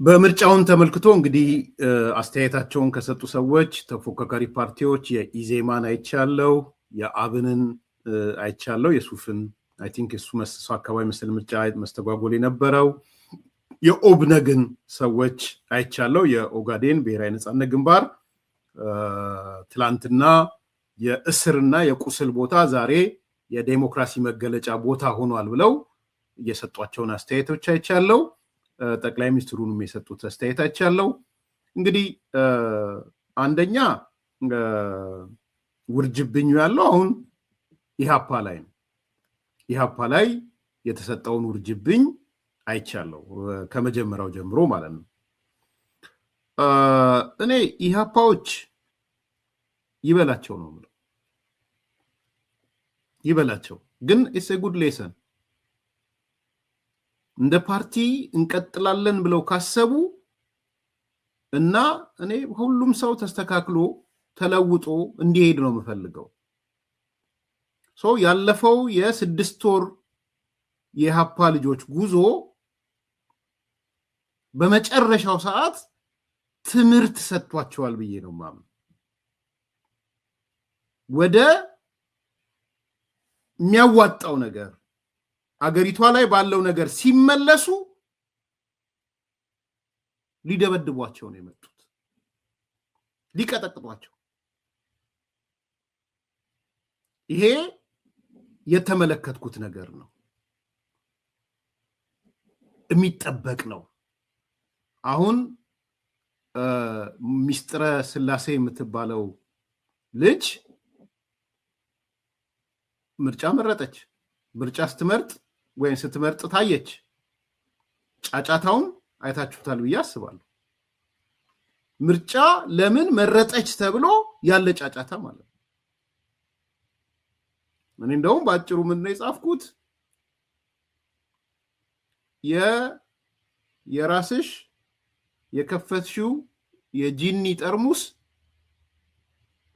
በምርጫውን ተመልክቶ እንግዲህ አስተያየታቸውን ከሰጡ ሰዎች ተፎካካሪ ፓርቲዎች የኢዜማን አይቻለው፣ የአብንን አይቻለው፣ የሱፍን አይ ቲንክ እሱ መስሶ አካባቢ መሰል ምርጫ መስተጓጎል የነበረው የኦብነግን ሰዎች አይቻለው፣ የኦጋዴን ብሔራዊ ነጻነት ግንባር ትላንትና የእስርና የቁስል ቦታ ዛሬ የዴሞክራሲ መገለጫ ቦታ ሆኗል ብለው የሰጧቸውን አስተያየቶች አይቻለው። ጠቅላይ ሚኒስትሩንም የሰጡት አስተያየት አይቻለው። እንግዲህ አንደኛ ውርጅብኙ ያለው አሁን ኢሃፓ ላይ ነው። ኢሃፓ ላይ የተሰጠውን ውርጅብኝ አይቻለው ከመጀመሪያው ጀምሮ ማለት ነው። እኔ ኢሃፓዎች ይበላቸው ነው የምለው። ይበላቸው ግን ኢትስ ኤ ጉድ ሌሰን። እንደ ፓርቲ እንቀጥላለን ብለው ካሰቡ እና እኔ ሁሉም ሰው ተስተካክሎ ተለውጦ እንዲሄድ ነው የምፈልገው። ያለፈው የ6 ወር የኢሃፓ ልጆች ጉዞ በመጨረሻው ሰዓት ትምህርት ሰጥቷቸዋል ብዬ ነው ማምነው። ወደ የሚያዋጣው ነገር አገሪቷ ላይ ባለው ነገር ሲመለሱ ሊደበድቧቸው ነው የመጡት፣ ሊቀጠቅጧቸው። ይሄ የተመለከትኩት ነገር ነው፣ የሚጠበቅ ነው። አሁን ሚስጥረ ስላሴ የምትባለው ልጅ ምርጫ መረጠች። ምርጫ ስትመርጥ ወይም ስትመርጥ ታየች። ጫጫታውን አይታችሁታል ብዬ አስባለሁ። ምርጫ ለምን መረጠች ተብሎ ያለ ጫጫታ ማለት ነው። እኔ እንደውም በአጭሩ ምን ነው የጻፍኩት? የራስሽ የከፈትሽው የጂኒ ጠርሙስ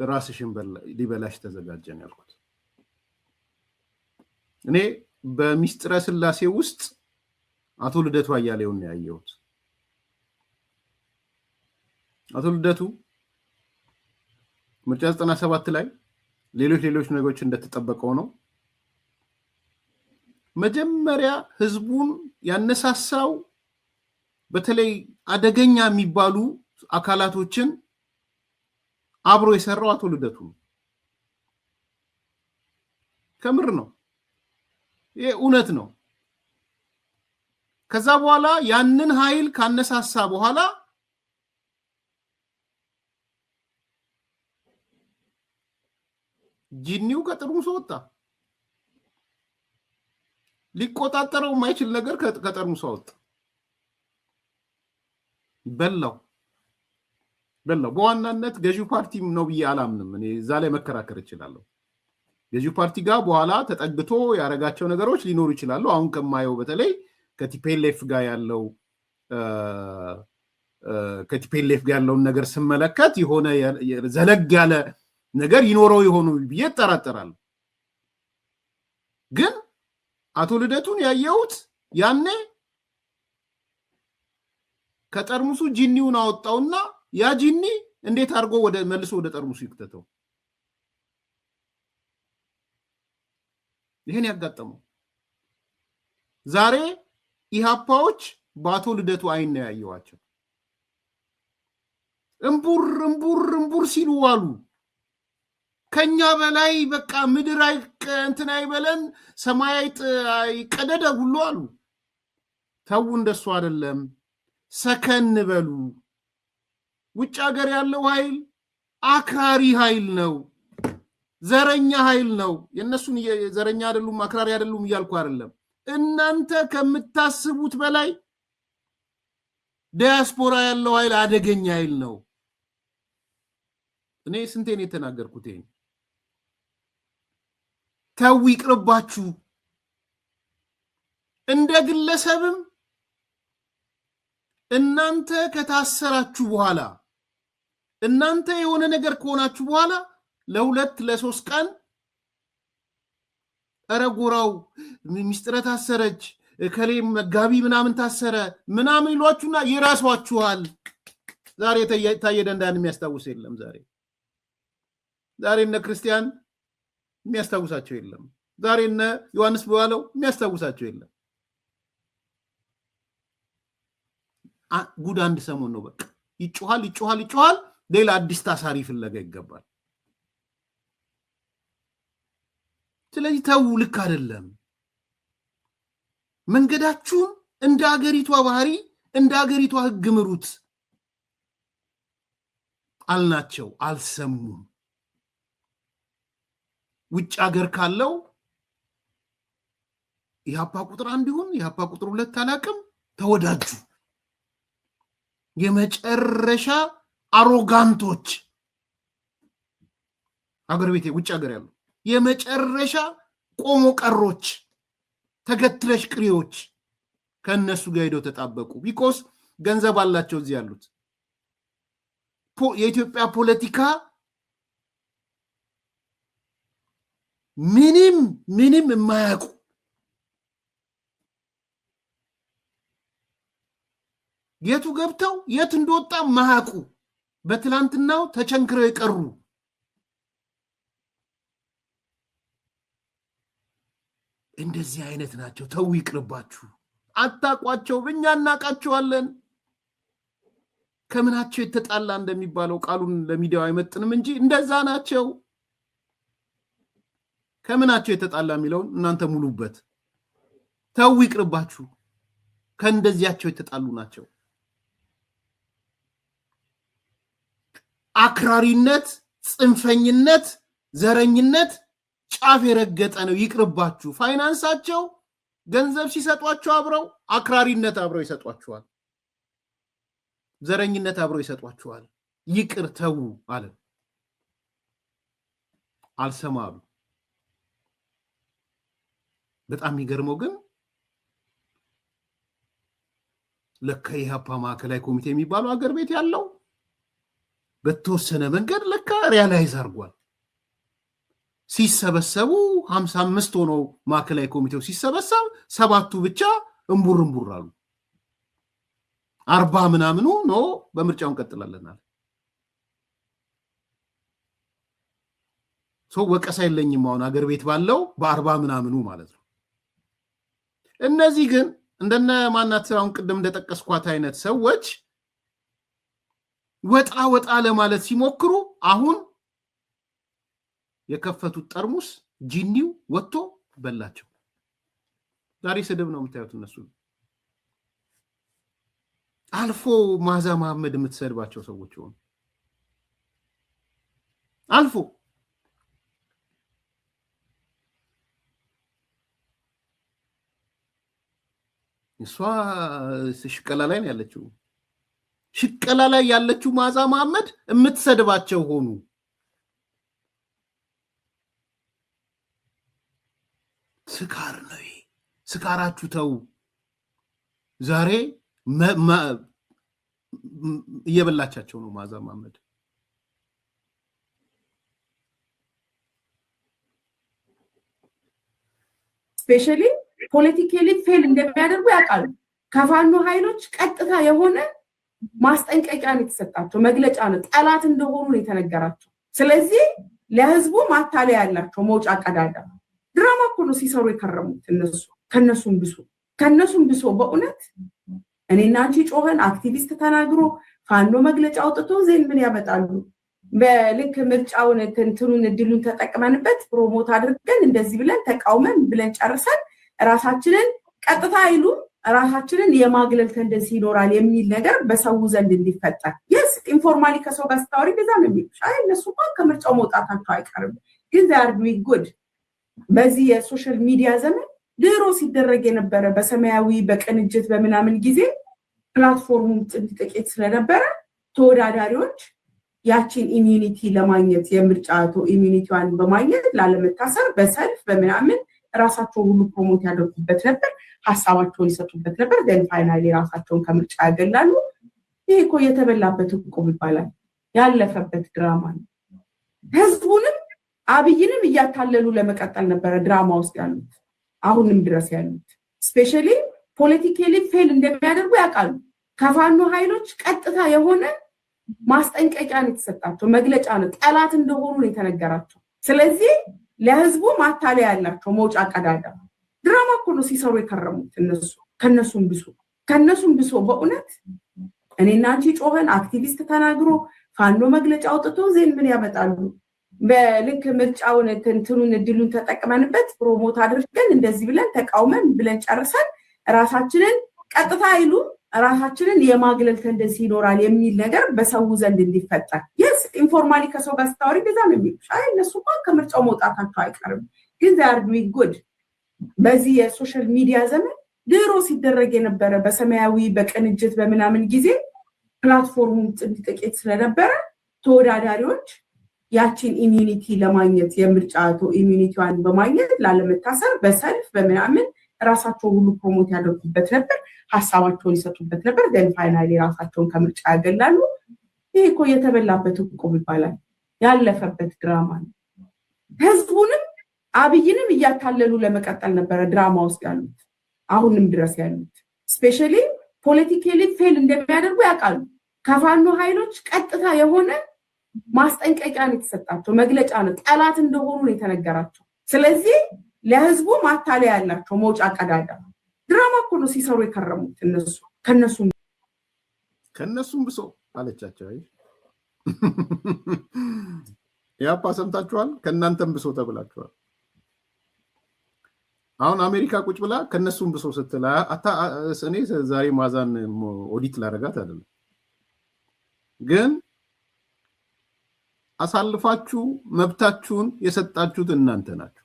ራስሽን ሊበላሽ ተዘጋጀን ያልኩት። እኔ በሚስጥረ ስላሴ ውስጥ አቶ ልደቱ አያሌውን ነው ያየሁት። አቶ ልደቱ ምርጫ 97 ላይ ሌሎች ነገሮች እንደተጠበቀው ነው። መጀመሪያ ህዝቡን ያነሳሳው በተለይ አደገኛ የሚባሉ አካላቶችን አብሮ የሰራው አቶ ልደቱ ነው። ከምር ነው፣ ይሄ እውነት ነው። ከዛ በኋላ ያንን ኃይል ካነሳሳ በኋላ ጂኒው ከጠርሙሱ ወጣ። ሊቆጣጠረው የማይችል ነገር ከጠርሙሱ ወጣ። በላው። በዋናነት ገዢው ፓርቲ ነው ብዬ አላምንም። እኔ እዛ ላይ መከራከር እችላለሁ። ገዢው ፓርቲ ጋር በኋላ ተጠግቶ ያረጋቸው ነገሮች ሊኖሩ ይችላሉ። አሁን ከማየው በተለይ ከቲፒኤልኤፍ ጋር ያለውን ነገር ስመለከት የሆነ ዘለግ ያለ ነገር ይኖረው የሆኑ ብዬ እጠራጠራለሁ። ግን አቶ ልደቱን ያየሁት ያኔ ከጠርሙሱ ጂኒውን አወጣውና ያ ጂኒ እንዴት አድርጎ መልሶ ወደ ጠርሙሱ ይክተተው። ይሄን ያጋጠመው ዛሬ ኢሃፓዎች በአቶ ልደቱ አይን ነው ያየዋቸው። እምቡር ሲሉ ዋሉ። ከኛ በላይ በቃ ምድር እንትን አይበለን ሰማይ አይቀደደ ሁሉ አሉ። ተው፣ እንደሱ አይደለም፣ ሰከን በሉ። ውጭ ሀገር ያለው ኃይል አክራሪ ኃይል ነው፣ ዘረኛ ኃይል ነው። የነሱን ዘረኛ አይደሉም አክራሪ አይደሉም እያልኩ አይደለም። እናንተ ከምታስቡት በላይ ዲያስፖራ ያለው ኃይል አደገኛ ኃይል ነው። እኔ ስንቴን የተናገርኩት ይሄን። ተው ይቅርባችሁ። እንደ ግለሰብም እናንተ ከታሰራችሁ በኋላ እናንተ የሆነ ነገር ከሆናችሁ በኋላ ለ2 ለ3 ቀን ረጎራው ሚስጥረ ታሰረች ከሌ መጋቢ ምናምን ታሰረ ምናምን ይሏችሁና ይራሷችኋል ዛሬ ታየ ደንዳን የሚያስታውስ የለም ዛሬ እነ ክርስቲያን የሚያስታውሳቸው የለም ዛሬ እነ ዮሐንስ በዋለው የሚያስታውሳቸው የለም ጉድ አንድ ሰሞን ነው በቃ ይጮሃል ሌላ አዲስ ታሳሪ ፍለጋ ይገባል ስለዚህ ተው ልክ አይደለም መንገዳችሁን እንደ አገሪቷ ባህሪ እንደ አገሪቷ ህግ ምሩት አልናቸው አልሰሙም ውጭ አገር ካለው ኢህአፓ ቁጥር 1 ይሁን ኢህአፓ ቁጥር 2 አላቅም ተወዳጁ የመጨረሻ አሮጋንቶች አገር ቤት ውጭ አገር ያለው የመጨረሻ ቆሞ ቀሮች ተገትለሽ ቅሪዎች ከነሱ ጋር ሄደው ተጣበቁ ቢኮዝ ገንዘብ አላቸው እዚህ ያሉት የኢትዮጵያ ፖለቲካ ምንም የማያውቁ የቱ ገብተው የት እንደወጣ ማያውቁ በትላንትናው ተቸንክረው የቀሩ እንደዚህ አይነት ናቸው ተው ይቅርባችሁ አጣቋቸው በእኛ እናቃቸዋለን ከምናቸው የተጣላ እንደሚባለው ቃሉን ለሚዲያው አይመጥንም እንጂ እንደዛ ናቸው ከምናቸው የተጣላ የሚለው እናንተ ሙሉበት ተው ይቅርባችሁ ከእንደዚያቸው የተጣሉ ናቸው አክራሪነት ጽንፈኝነት ዘረኝነት ጫፍ የረገጠ ነው ይቅርባችሁ ፋይናንሳቸው ገንዘብ ሲሰጧቸው አብረው አክራሪነት አብረው ይሰጧቸዋል ዘረኝነት አብረው ይሰጧቸዋል ይቅር ተው አለ አልሰማሉ በጣም ይገርመው ግን ለካ ኢህአፓ ማዕከላዊ ኮሚቴ የሚባለው አገር ቤት ያለው በተወሰነ መንገድ ለካ ሪያላይዝ አድርጓል ሲሰበሰቡ 55 ሆኖ ማዕከላዊ ኮሚቴው ሲሰበሰብ 7ቱ ብቻ እንቡር አሉ 40 ምናምኑ ነው በምርጫው እንቀጥላለናል ሰው ወቀሳ የለኝም አሁን አገር ቤት ባለው በ40 ምናምኑ ማለት ነው እነዚህ ግን እንደነ ማናት አሁን ቅድም እንደተጠቀስኳት አይነት ሰዎች ወጣ ለማለት ሲሞክሩ አሁን የከፈቱት ጠርሙስ ጂኒው ወጥቶ በላቸው ዛሬ ስድብ ነው የምታዩት እነሱ አልፎ ማዛ መሐመድ የምትሰድባቸው ሰዎች ሆኑ አልፎ እሷ ሽቀላ ላይ ያለችው ማዛ መሐመድ የምትሰድባቸው ሆኑ ስካር ነው ስካራችሁ ተው ዛሬ እየበላቻቸው ነው ማዛ መሐመድ ስፔሻሊ ፖለቲካሊ ፌል እንደሚያደርጉ ያውቃሉ ከፋኖ ኃይሎች ቀጥታ የሆነ ማስጠንቀቂያ ነው የተሰጣቸው መግለጫ ነው ጠላት እንደሆኑ ነው የተነገራቸው ስለዚህ ለህዝቡ ማታለያ ያላቸው መውጫ ቀዳዳ ድራማ እኮ ነው ሲሰሩ የከረሙት እነሱ ከነሱም ብሶ በእውነት እኔና አንቺ ጮኸን አክቲቪስት ተናግሮ ፋኖ መግለጫ አውጥቶ ዜን ምን ያመጣሉ በልክ ምርጫውን እንትኑን እድሉን ተጠቅመንበት ፕሮሞት አድርገን እንደዚህ ብለን ተቃውመን ብለን ጨርሰን ራሳችንን ቀጥታ አይሉ ራሳችንን የማግለል ተንደንሲ ይኖራል የሚል ነገር በሰው ዘንድ እንዲፈጠር ኢንፎርማሊ ከሰው ጋር ስታወሪ በዛ ነው የሚሉሽ እነሱ እንኳን ከምርጫው መውጣታቸው አይቀርም ግን they are doing good በዚህ የሶሻል ሚዲያ ዘመን ድሮ ሲደረግ የነበረ በሰማያዊ በቅንጅት በመናምን ጊዜ ፕላትፎርሙ ጥቂት ስለነበረ ተወዳዳሪዎች ያቺን ኢሚዩኒቲ ለማግኘት የምርጫው ኢሚዩኒቲዋን በማግኘት ላለመታሰር በሰልፍ በመናምን ራሳቸው ሁሉ ፕሮሞት ያደርጉበት ነበር ሐሳባቸውን ይሰጡበት ነበር then finally ራሳቸውን ከምርጫ ያገላሉ ይሄ እኮ የተበላበት እኮ ይባላል ያለፈበት ድራማ ነው ህዝቡንም አብይንም እያታለሉ ለመቀጠል ነበር ድራማ ውስጥ ያሉት አሁንም ድረስ ያሉት ስፔሻሊ ፖለቲካሊ ፌል እንደሚያደርጉ ያውቃሉ። ከፋኖ ኃይሎች ቀጥታ የሆነ ማስጠንቀቂያ ነው የተሰጣቸው፣ መግለጫ ነው፣ ጠላት እንደሆኑ ነው የተነገራቸው። ስለዚህ ለህዝቡ ማታለያ ያላቸው መውጫ ቀዳዳ ድራማ እኮ ነው ሲሰሩ የከረሙት እነሱ። ከነሱም ብሶ በእውነት እኔና አንቺ ጮኸን አክቲቪስት ተናግሮ ፋኖ መግለጫ አውጥቶ ዜን ምን ያመጣሉ? በልክ ምርጫውን እንትኑን እድሉን ተጠቅመንበት ፕሮሞት አድርገን እንደዚህ ብለን ተቃውመን ብለን ጨርሰን ራሳችንን ቀጥታ አይሉ ራሳችንን የማግለል ተንደንሲ ይኖራል የሚል ነገር በሰው ዘንድ እንዲፈጠር የስ ኢንፎርማሊ ከሰው ጋር ስታወሪ በዛ ነው የሚሉሽ። አይ እነሱ እንኳን ከምርጫው መውጣታቸው አይቀርም ግን they are doing good። በዚህ የሶሻል ሚዲያ ዘመን ድሮ ሲደረግ የነበረ በሰማያዊ በቅንጅት በምናምን ጊዜ ፕላትፎርሙ ጥቂት ስለነበረ ተወዳዳሪዎች ያቺን ኢሚዩኒቲ ለማግኘት የምርጫ ኢሚዩኒቲዋን በማግኘት ላለመታሰር በሰልፍ በምናምን ራሳቸው ሁሉ ፕሮሞት ያደርጉበት ነበር፣ ሐሳባቸውን ይሰጡበት ነበር። ግን ፋይናሊ ራሳቸውን ከምርጫ ያገላሉ። ይሄ እኮ የተበላበት እቁብ ይባላል፣ ያለፈበት ድራማ ነው። ህዝቡንም አብይንም እያታለሉ ለመቀጠል ነበረ ድራማ ውስጥ ያሉት አሁንም ድረስ ያሉት። ስፔሻሊ ፖለቲካሊ ፌል እንደሚያደርጉ ያውቃሉ። ከፋኖ ኃይሎች ቀጥታ የሆነ ማስጠንቀቂያ ነው የተሰጣቸው፣ መግለጫ ነው፣ ጠላት እንደሆኑ ነው የተነገራቸው። ስለዚህ ለህዝቡ ማታለያ ያላቸው መውጫ ቀዳዳ ድራማ እኮ ነው ሲሰሩ የከረሙት እነሱ። ከነሱም ብሶ አለቻቸው። አይ ያፓ ሰምታችኋል፣ ከናንተም ብሶ ተብላችኋል። አሁን አሜሪካ ቁጭ ብላ ከነሱም ብሶ ስትላ እኔ ዛሬ ማዛን ኦዲት ላረጋት አይደለም፣ ግን አሳልፋችሁ መብታችሁን የሰጣችሁት እናንተ ናችሁ።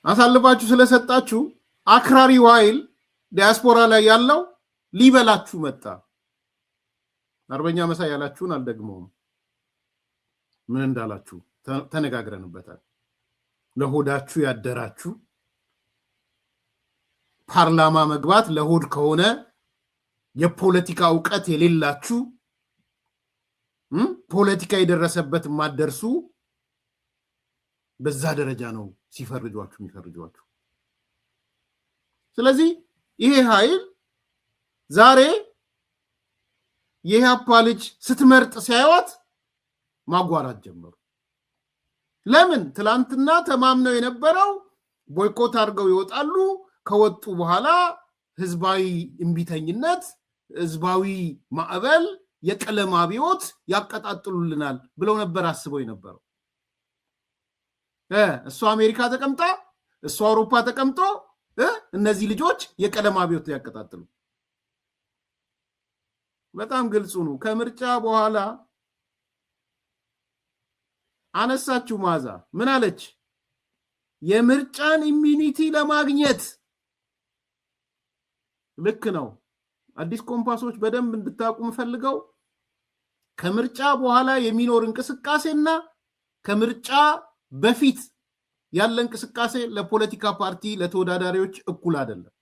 አሳልፋችሁ ስለሰጣችሁ አክራሪው ኃይል ዲያስፖራ ላይ ያለው ሊበላችሁ መጣ። አርበኛ መሳይ ያላችሁን አልደግመውም። ምን እንዳላችሁ ተነጋግረንበታል። ለሆዳችሁ ያደራችሁ ፓርላማ መግባት ለሆድ ከሆነ የፖለቲካ ዕውቀት የሌላችሁ ፖለቲካ የደረሰበት ማደርሱ በዛ ደረጃ ነው የሚፈርጇችሁ። ስለዚህ ይሄ ኃይል ዛሬ የኢህአፓ ልጅ ስትመርጥ ሲያዩት ማጓራት ጀመሩ። ለምን? ትላንትና ተማምነው የነበረው ቦይኮት አድርገው ይወጣሉ፣ ከወጡ በኋላ ህዝባዊ እምቢተኝነት፣ ህዝባዊ ማዕበል፣ የቀለም አብዮት ያቀጣጥሉልናል ብለው ነበር አስበው የነበረው። እሱ አሜሪካ ተቀምጣ እሱ አውሮፓ ተቀምጦ እነዚህ ልጆች የቀለም አብዮት ያቀጣጥሉ። በጣም ግልጹ ነው። ከምርጫ በኋላ አነሳችሁ ማዛ ምን አለች? የምርጫን ኢሚኒቲ ለማግኘት ልክ ነው። አዲስ ኮምፓሶች በደንብ እንድታቁ ፈልገው ከምርጫ በኋላ የሚኖር እንቅስቃሴና ከምርጫ በፊት ያለ እንቅስቃሴ ለፖለቲካ ፓርቲ ለተወዳዳሪዎች እኩል አይደለም።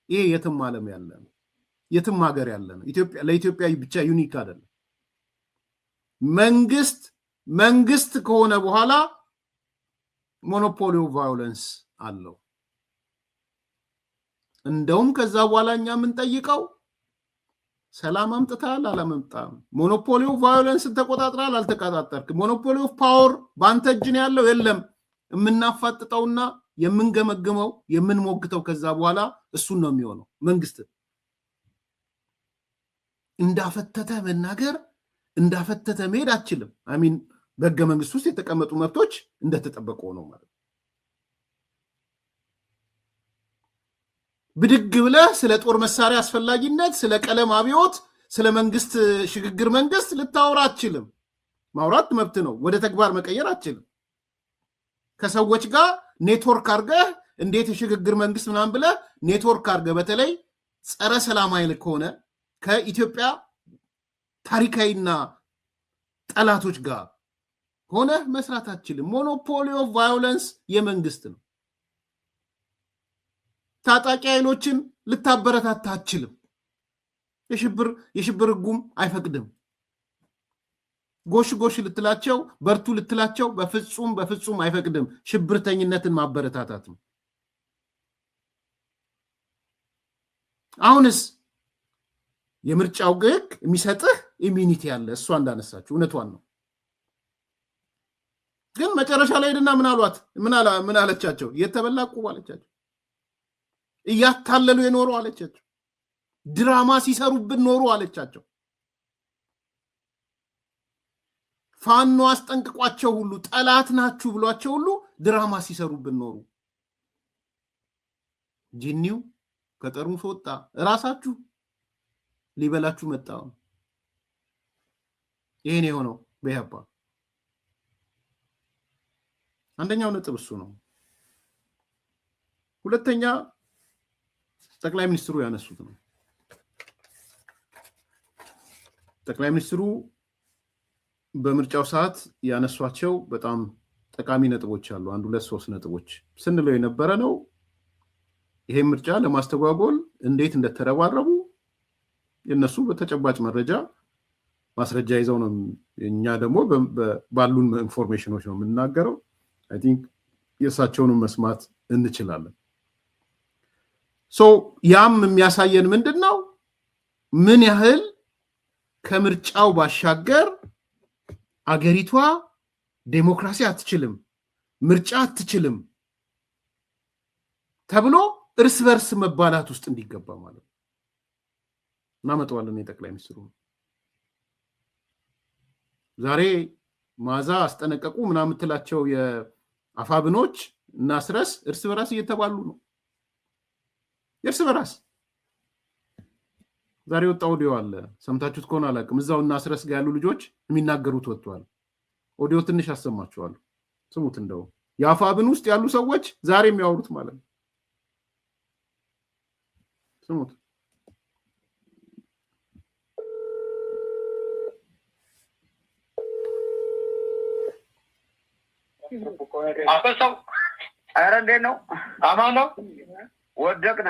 ይሄ የትም ዓለም ያለ ነው፣ የትም ሀገር ያለ ነው። ለኢትዮጵያ ብቻ ዩኒክ አይደለም። መንግስት ከሆነ በኋላ ሞኖፖሊ ኦፍ ቫዮለንስ አለው። እንደውም ከዛ በኋላ እኛ የምንጠይቀው ሰላም አምጥታል አላመጣም፣ ሞኖፖሊ ኦፍ ቫዮለንስ ተቆጣጥራል አልተቆጣጠርክም፣ ሞኖፖሊ ኦፍ ፓወር በአንተ እጅ ነው ያለው የለም። የምናፋጥጠውና የምንገመግመው የምንሞግተው ከዛ በኋላ እሱን ነው የሚሆነው። መንግስት እንዳፈተተ መናገር እንዳፈተተ መሄድ አችልም። አሚን በህገ መንግስት ውስጥ የተቀመጡ መብቶች እንደተጠበቁ ነው ማለት። ብድግ ብለህ ስለ ጦር መሳሪያ አስፈላጊነት፣ ስለ ቀለም አብዮት፣ ስለ መንግስት ሽግግር መንግስት ልታወራ አችልም። ማውራት መብት ነው፣ ወደ ተግባር መቀየር አችልም። ከሰዎች ጋር ኔትወርክ አድርገህ እንዴት የሽግግር መንግስት ምናምን ብለህ ኔትወርክ አድርገህ በተለይ ጸረ ሰላም ኃይል ከሆነ ከኢትዮጵያ ታሪካዊና ጠላቶች ጋር ሆነ መስራት አችልም። ሞኖፖሊ ኦፍ ቫዮለንስ የመንግስት ነው። ታጣቂ ኃይሎችን ልታበረታታ አችልም። የሽብር ህጉም አይፈቅድም። ጎሽ ልትላቸው በርቱ ልትላቸው በፍጹም አይፈቅድም። ሽብርተኝነትን ማበረታታት ነው። አሁንስ የምርጫው ህግ የሚሰጥህ ኢሚኒቲ ያለ እሷ እንዳነሳችሁ እውነቷን ነው። ግን መጨረሻ ላይ ሄድና ምን አለቻቸው? እየተበላ ቁብ አለቻቸው። እያታለሉ የኖሩ አለቻቸው። ድራማ ሲሰሩብን ኖሩ አለቻቸው። ፋኖ አስጠንቅቋቸው ሁሉ ጠላት ናችሁ ብሏቸው ሁሉ ድራማ ሲሰሩብን ኖሩ። ጂኒው ከጠርሙስ ወጣ፣ ራሳችሁ ሊበላችሁ መጣ። ይሄን የሆነው በኢህአፓ አንደኛው ነጥብ እሱ ነው። ሁለተኛ ጠቅላይ ሚኒስትሩ ያነሱት ነው። ጠቅላይ ሚኒስትሩ በምርጫው ሰዓት ያነሷቸው በጣም ጠቃሚ ነጥቦች አሉ። 1 2 3 ነጥቦች ስንለው የነበረ ነው። ይሄ ምርጫ ለማስተጓጎል እንዴት እንደተረባረቡ የነሱ በተጨባጭ መረጃ ማስረጃ ይዘው ነው። እኛ ደግሞ ባሉን ኢንፎርሜሽኖች ነው የምንናገረው። አይ ቲንክ የእሳቸውንም መስማት እንችላለን። ያም የሚያሳየን ምንድነው? ምን ያህል ከምርጫው ባሻገር አገሪቷ ዴሞክራሲ አትችልም፣ ምርጫ አትችልም ተብሎ እርስ በርስ መባላት ውስጥ እንዲገባ ማለት ነው። እናመጣዋለን። የጠቅላይ ሚኒስትሩ ዛሬ ማዛ አስጠነቀቁ ምናምን የምትላቸው የአፋብኖች እና ስረስ እርስ በራስ እየተባሉ ነው። እርስ በራስ ዛሬ ወጣ ኦዲዮ አለ፣ ሰምታችሁት ከሆነ አላውቅም። እዛው እና ስረስ ጋር ያሉ ልጆች የሚናገሩት ወጥቷል። ኦዲዮ ትንሽ አሰማችኋለሁ፣ ስሙት። እንደው የአፋብን ውስጥ ያሉ ሰዎች ዛሬ የሚያወሩት ማለት ነው። ስሙት። አፈሰው ኧረ እንዴት ነው? አማን ነው? ወደቅና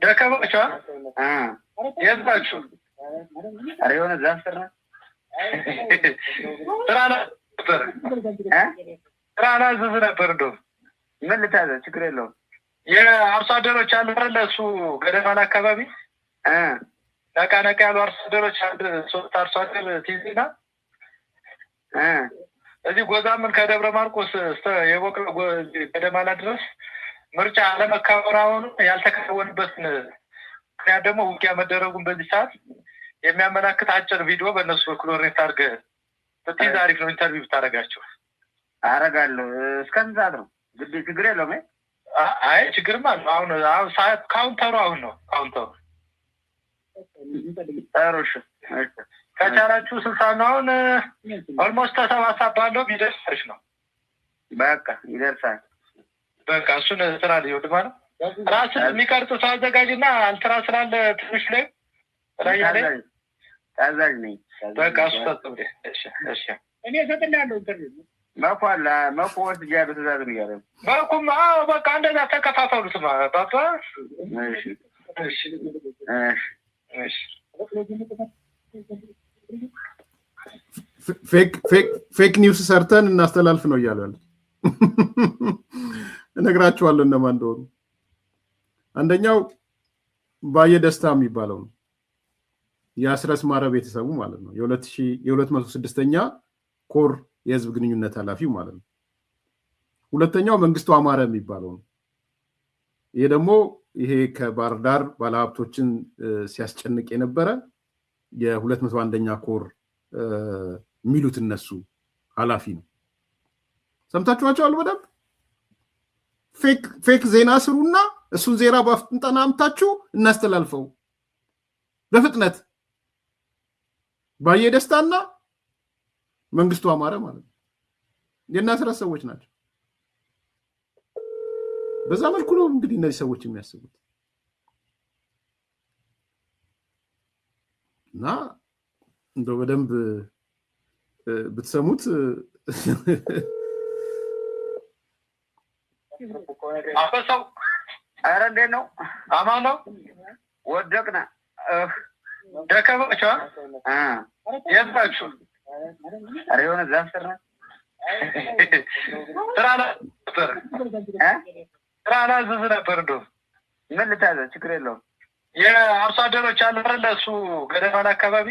ደከመቻ የዛችሁ ኧረ የሆነ ዛፍ ስራ ነበር እንደው ምን ልታዘዝ? ችግር የለውም። የአርሶ አደሮች አሉ አይደል? እሱ ገደማን አካባቢ ነቃ ያሉ አርሶ አደሮች 3 አርሶ አደር ትይዝና እዚህ ጎዛምን ከደብረ ማርቆስ እስከ የቦቅለ ገደማና ድረስ ምርጫ አለመከናወኑ ያልተከናወነበትን ምክንያት ደግሞ ውጊያ መደረጉን በዚህ ሰዓት የሚያመላክት አጭር ቪዲዮ በእነሱ በኩል ኦሬንት አድርገህ ብትይዝ አሪፍ ነው። ኢንተርቪው ብታደርጋቸው። አደርጋለሁ። እስከ ስንት ሰዓት ነው? ችግር የለውም። አይ ችግርማ አሁን ሰዓት ካውንተሩ አሁን ነው ካውንተሩ። እሺ ከቻላችሁ 60 ነው። አሁን ኦልሞስት ተሰባሰባለሁ። ቢደርስ ነው። በቃ ይደርሳል። በቃ እሱን ስራ ሊወድ ማለት ራስ የሚቀርጥ ሰው አዘጋጅና አልትራ ስላለ ትንሽ ላይ ላይ ታዛዥ ነኝ። በቃ እሱ ተጥብደ እሺ እኔ ሰጥላለሁ። ኢንተርቪው መቆስ ያለ ትእዛዝ ነው ያለው። በቃ እንደዛ ተከፋፈሉት ባባ። እሺ ፌክ ኒውስ ሰርተን እናስተላልፍ ነው እያሉ ያለ እነግራችኋለሁ እነማን እንደሆኑ። አንደኛው ባየ ደስታ የሚባለው ነው፣ የአስረስ ማረ ቤተሰቡ ማለት ነው። የ206ኛ ኮር የህዝብ ግንኙነት ኃላፊው ማለት ነው። ሁለተኛው መንግስቱ አማረ የሚባለው ነው። ይሄ ደግሞ ከባህር ዳር ባለሀብቶችን ሲያስጨንቅ የነበረ የ201ኛ ኮር የሚሉት እነሱ ኃላፊ ነው። ሰምታችኋቸዋል በደንብ። ፌክ ዜና ስሩና እሱን ዜና በፍጥነት አምታችሁ እናስተላልፈው በፍጥነት። ባየ ደስታና መንግስቱ አማረ ማለት ነው የናስረስ ሰዎች ናቸው። በዛ መልኩ ነው እንግዲህ እነዚህ ሰዎች የሚያስቡት። እና እንደው በደንብ ብትሰሙት አፈሰው ኧረ እንዴት ነው? አማን ነው? ወደቅና ደከመቻ የዛችሁ አሬውን ዛም ሰራ ትራና ዝዝ ነበር እንደው ምን ልታዘዝ ችግር የለውም የአርሶ አደሮች አሉ አይደል እሱ ገደማን አካባቢ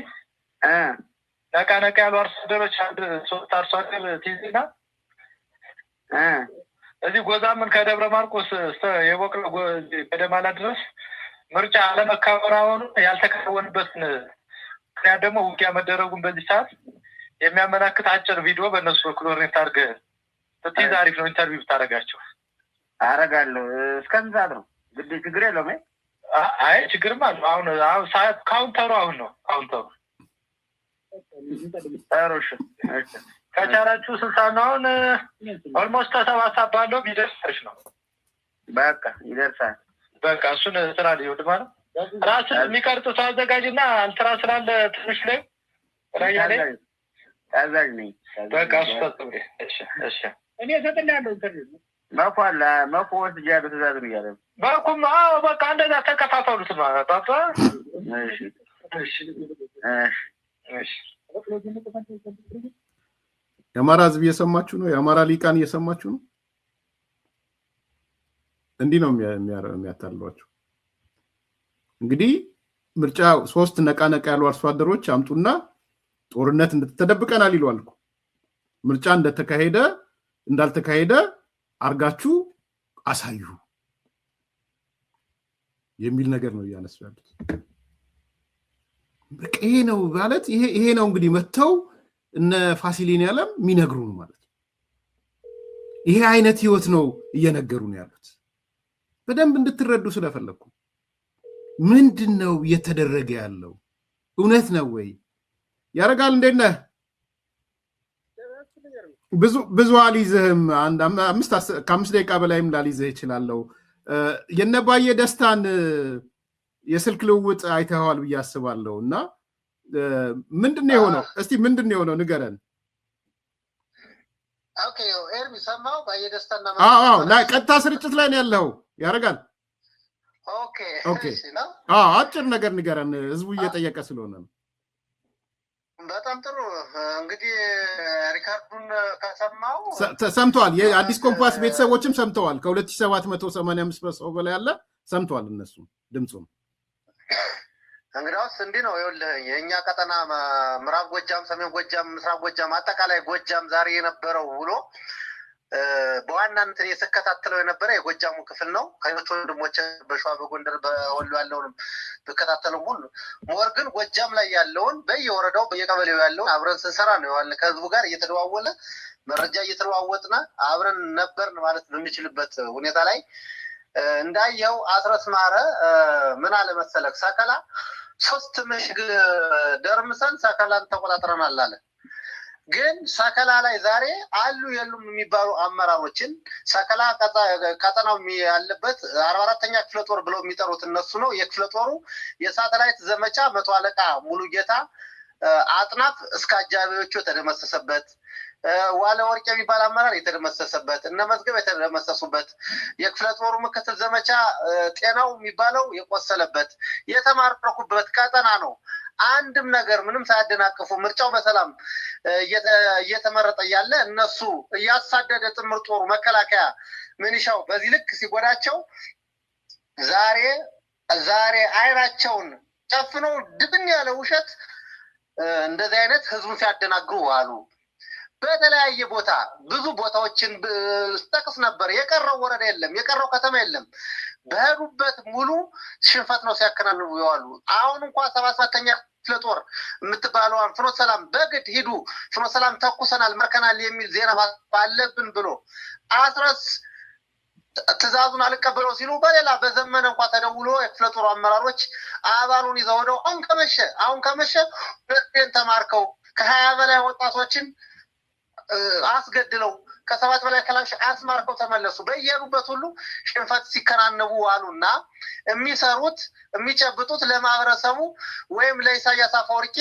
ነቃ ያሉ አርሶ አደሮች አንድ 3 አርሶ አደር ትይዝና እዚህ ጎዛምን ከደብረ ማርቆስ የቦቅለ ገደማላ ድረስ ምርጫ አለመከበራውን ያልተከወነበት ያ ደግሞ ውጊያ መደረጉን በዚህ ሰዓት የሚያመላክት አጭር ቪዲዮ በእነሱ ክሎሬት አድርገ ትይዝ አሪፍ ነው ኢንተርቪው ብታረጋቸው አረጋለሁ እስከዛ ነው ግድ ችግር የለውም አይ ችግርም አለ አሁን ሰዓት ካውንተሩ አሁን ነው ካውንተሩ አሮሽ ከቻላችሁ 60 ነው አሁን ኦልሞስት 7 ባለው ቢደርስ ነው በቃ ይደርሳል በቃ እሱን ስራ ሊወድ ማለት ራስ የሚቀርጥ ሰው አዘጋጅና አልትራ ስላለ ትንሽ ላይ ራያሌ አዛኝ ነኝ በቃ እሱ ተጥብሬ እሺ እኔ ሰጥላለሁ ኢንተርቪው ማኳላ ማኮት ጃብ ተዛዝሩ ያለ ባኩም በቃ እንደዛ ተከፋፈሉት ማለት አጣ እሺ የአማራ ህዝብ እየሰማችሁ ነው የአማራ ሊቃን እየሰማችሁ ነው እንዲህ ነው የሚያታልሏችሁ እንግዲህ ምርጫ 3 ነቃ ያሉ አርሶ አደሮች አምጡና ጦርነት እንደተደብቀናል ይሏል ምርጫ እንደተካሄደ እንዳልተካሄደ አርጋችሁ አሳዩ የሚል ነገር ነው ያነሱ ያሉት በቃ ይሄ ነው ማለት ይሄ ነው እንግዲህ መተው እነ ፋሲሊን ያለም የሚነግሩን ማለት ይሄ አይነት ህይወት ነው እየነገሩን ያሉት በደንብ እንድትረዱ ስለፈለኩ ምንድነው እየተደረገ ያለው እውነት ነው ወይ ያረጋል እንደነ ብዙ አልይዝህም አንድ 5 ደቂቃ በላይም ላልይዝህ ይችላልው የነባየ ደስታን የስልክ ልውውጥ አይተዋል ብዬ አስባለሁና ምንድነው የሆነው እስቲ ምንድነው የሆነው ንገረን ኦኬ ኤርሚ ሰማው ባየ ደስታና ላይ ቀጥታ ስርጭት ላይ ነው ያለው ያረጋል ኦኬ አጭር ነገር ንገረን ህዝቡ እየጠየቀ ስለሆነ ነው በጣም ጥሩ እንግዲህ ሪካርዱን ከሰማው ሰምተዋል የአዲስ ኮምፓስ ቤተሰቦችም ሰምተዋል ከ2785 ሰው በላይ ያለ ሰምተዋል እነሱ ድምጹን እንግዲያውስ እንዲህ ነው ይኸውልህ የኛ ቀጠና ምዕራብ ጎጃም ሰሜን ጎጃም ምስራቅ ጎጃም አጠቃላይ ጎጃም ዛሬ የነበረው ውሎ በዋናነት የተከታተለው የነበረ የጎጃሙ ክፍል ነው ከሌሎች ወንድሞች በሸዋ በጎንደር በወሎ ያለውን በከታተለው ሁሉ ሞር ግን ጎጃም ላይ ያለውን በየወረዳው በየቀበሌው ያለውን አብረን ስንሰራ ነው ያለ ከህዝቡ ጋር እየተደዋወለ መረጃ እየተደዋወጥና አብረን ነበርን ማለት በሚችልበት ሁኔታ ላይ እንዳየው አስረስ ማረ ምን አለ መሰለክ ሰከላ 3 ምሽግ ደርምሰን ሰከላን ተቆጣጥረናል አለ ግን ሰከላ ላይ ዛሬ አሉ የሉም የሚባሉ አመራሮችን ሰከላ ቀጠናው ያለበት 44ኛ ክፍለ ጦር ብለው የሚጠሩት እነሱ ነው የክፍለ ጦሩ የሳተላይት ዘመቻ 100 አለቃ ሙሉ ጌታ አጥናፍ እስከ አጃቢዎቹ ተደመሰሰበት ዋለ ወርቅ የሚባል አመራር የተደመሰሰበት እነ መዝገብ የተደመሰሱበት የክፍለ ጦሩ ምክትል ዘመቻ ጤናው የሚባለው የቆሰለበት የተማረኩበት ቀጠና ነው አንድም ነገር ምንም ሳያደናቅፉ ምርጫው በሰላም እየተመረጠ ያለ እነሱ ያሳደደ ጥምር ጦሩ መከላከያ ምንሻው በዚህ ልክ ሲጎዳቸው ዛሬ አይናቸውን ጨፍነው ድብን ያለ ውሸት እንደዚህ አይነት ህዝቡን ሲያደናግሩ አሉ በተለያየ ቦታ ብዙ ቦታዎችን ተጠቅስ ነበር የቀረው ወረዳ የለም የቀረው ከተማ የለም በሄዱበት ሙሉ ሽንፈት ነው ሲያከናንቡ ይዋሉ አሁን እንኳን 77ኛ ክፍለ ጦር የምትባለዋን ፍኖተ ሰላም በግድ ሂዱ ፍኖተ ሰላም ተኩሰናል መርከናል የሚል ዜና ባለብን ብሎ አስረስ ትዛዙን አልቀበለው ሲሉ በሌላ በዘመነ እንኳን ተደውሎ የክፍለ ጦሩ አመራሮች አባሉን ይዘው ሄደው አሁን ከመሸ ሁለቴን ተማርከው ከ20 በላይ ወጣቶችን አስገድለው ከ7 በላይ ከላሽ አስማርከው ተመለሱ በየሩበት ሁሉ ሽንፈት ሲከናነቡ አሉና የሚሰሩት የሚጨብጡት ለማህበረሰቡ ወይም ለኢሳያስ አፈወርቂ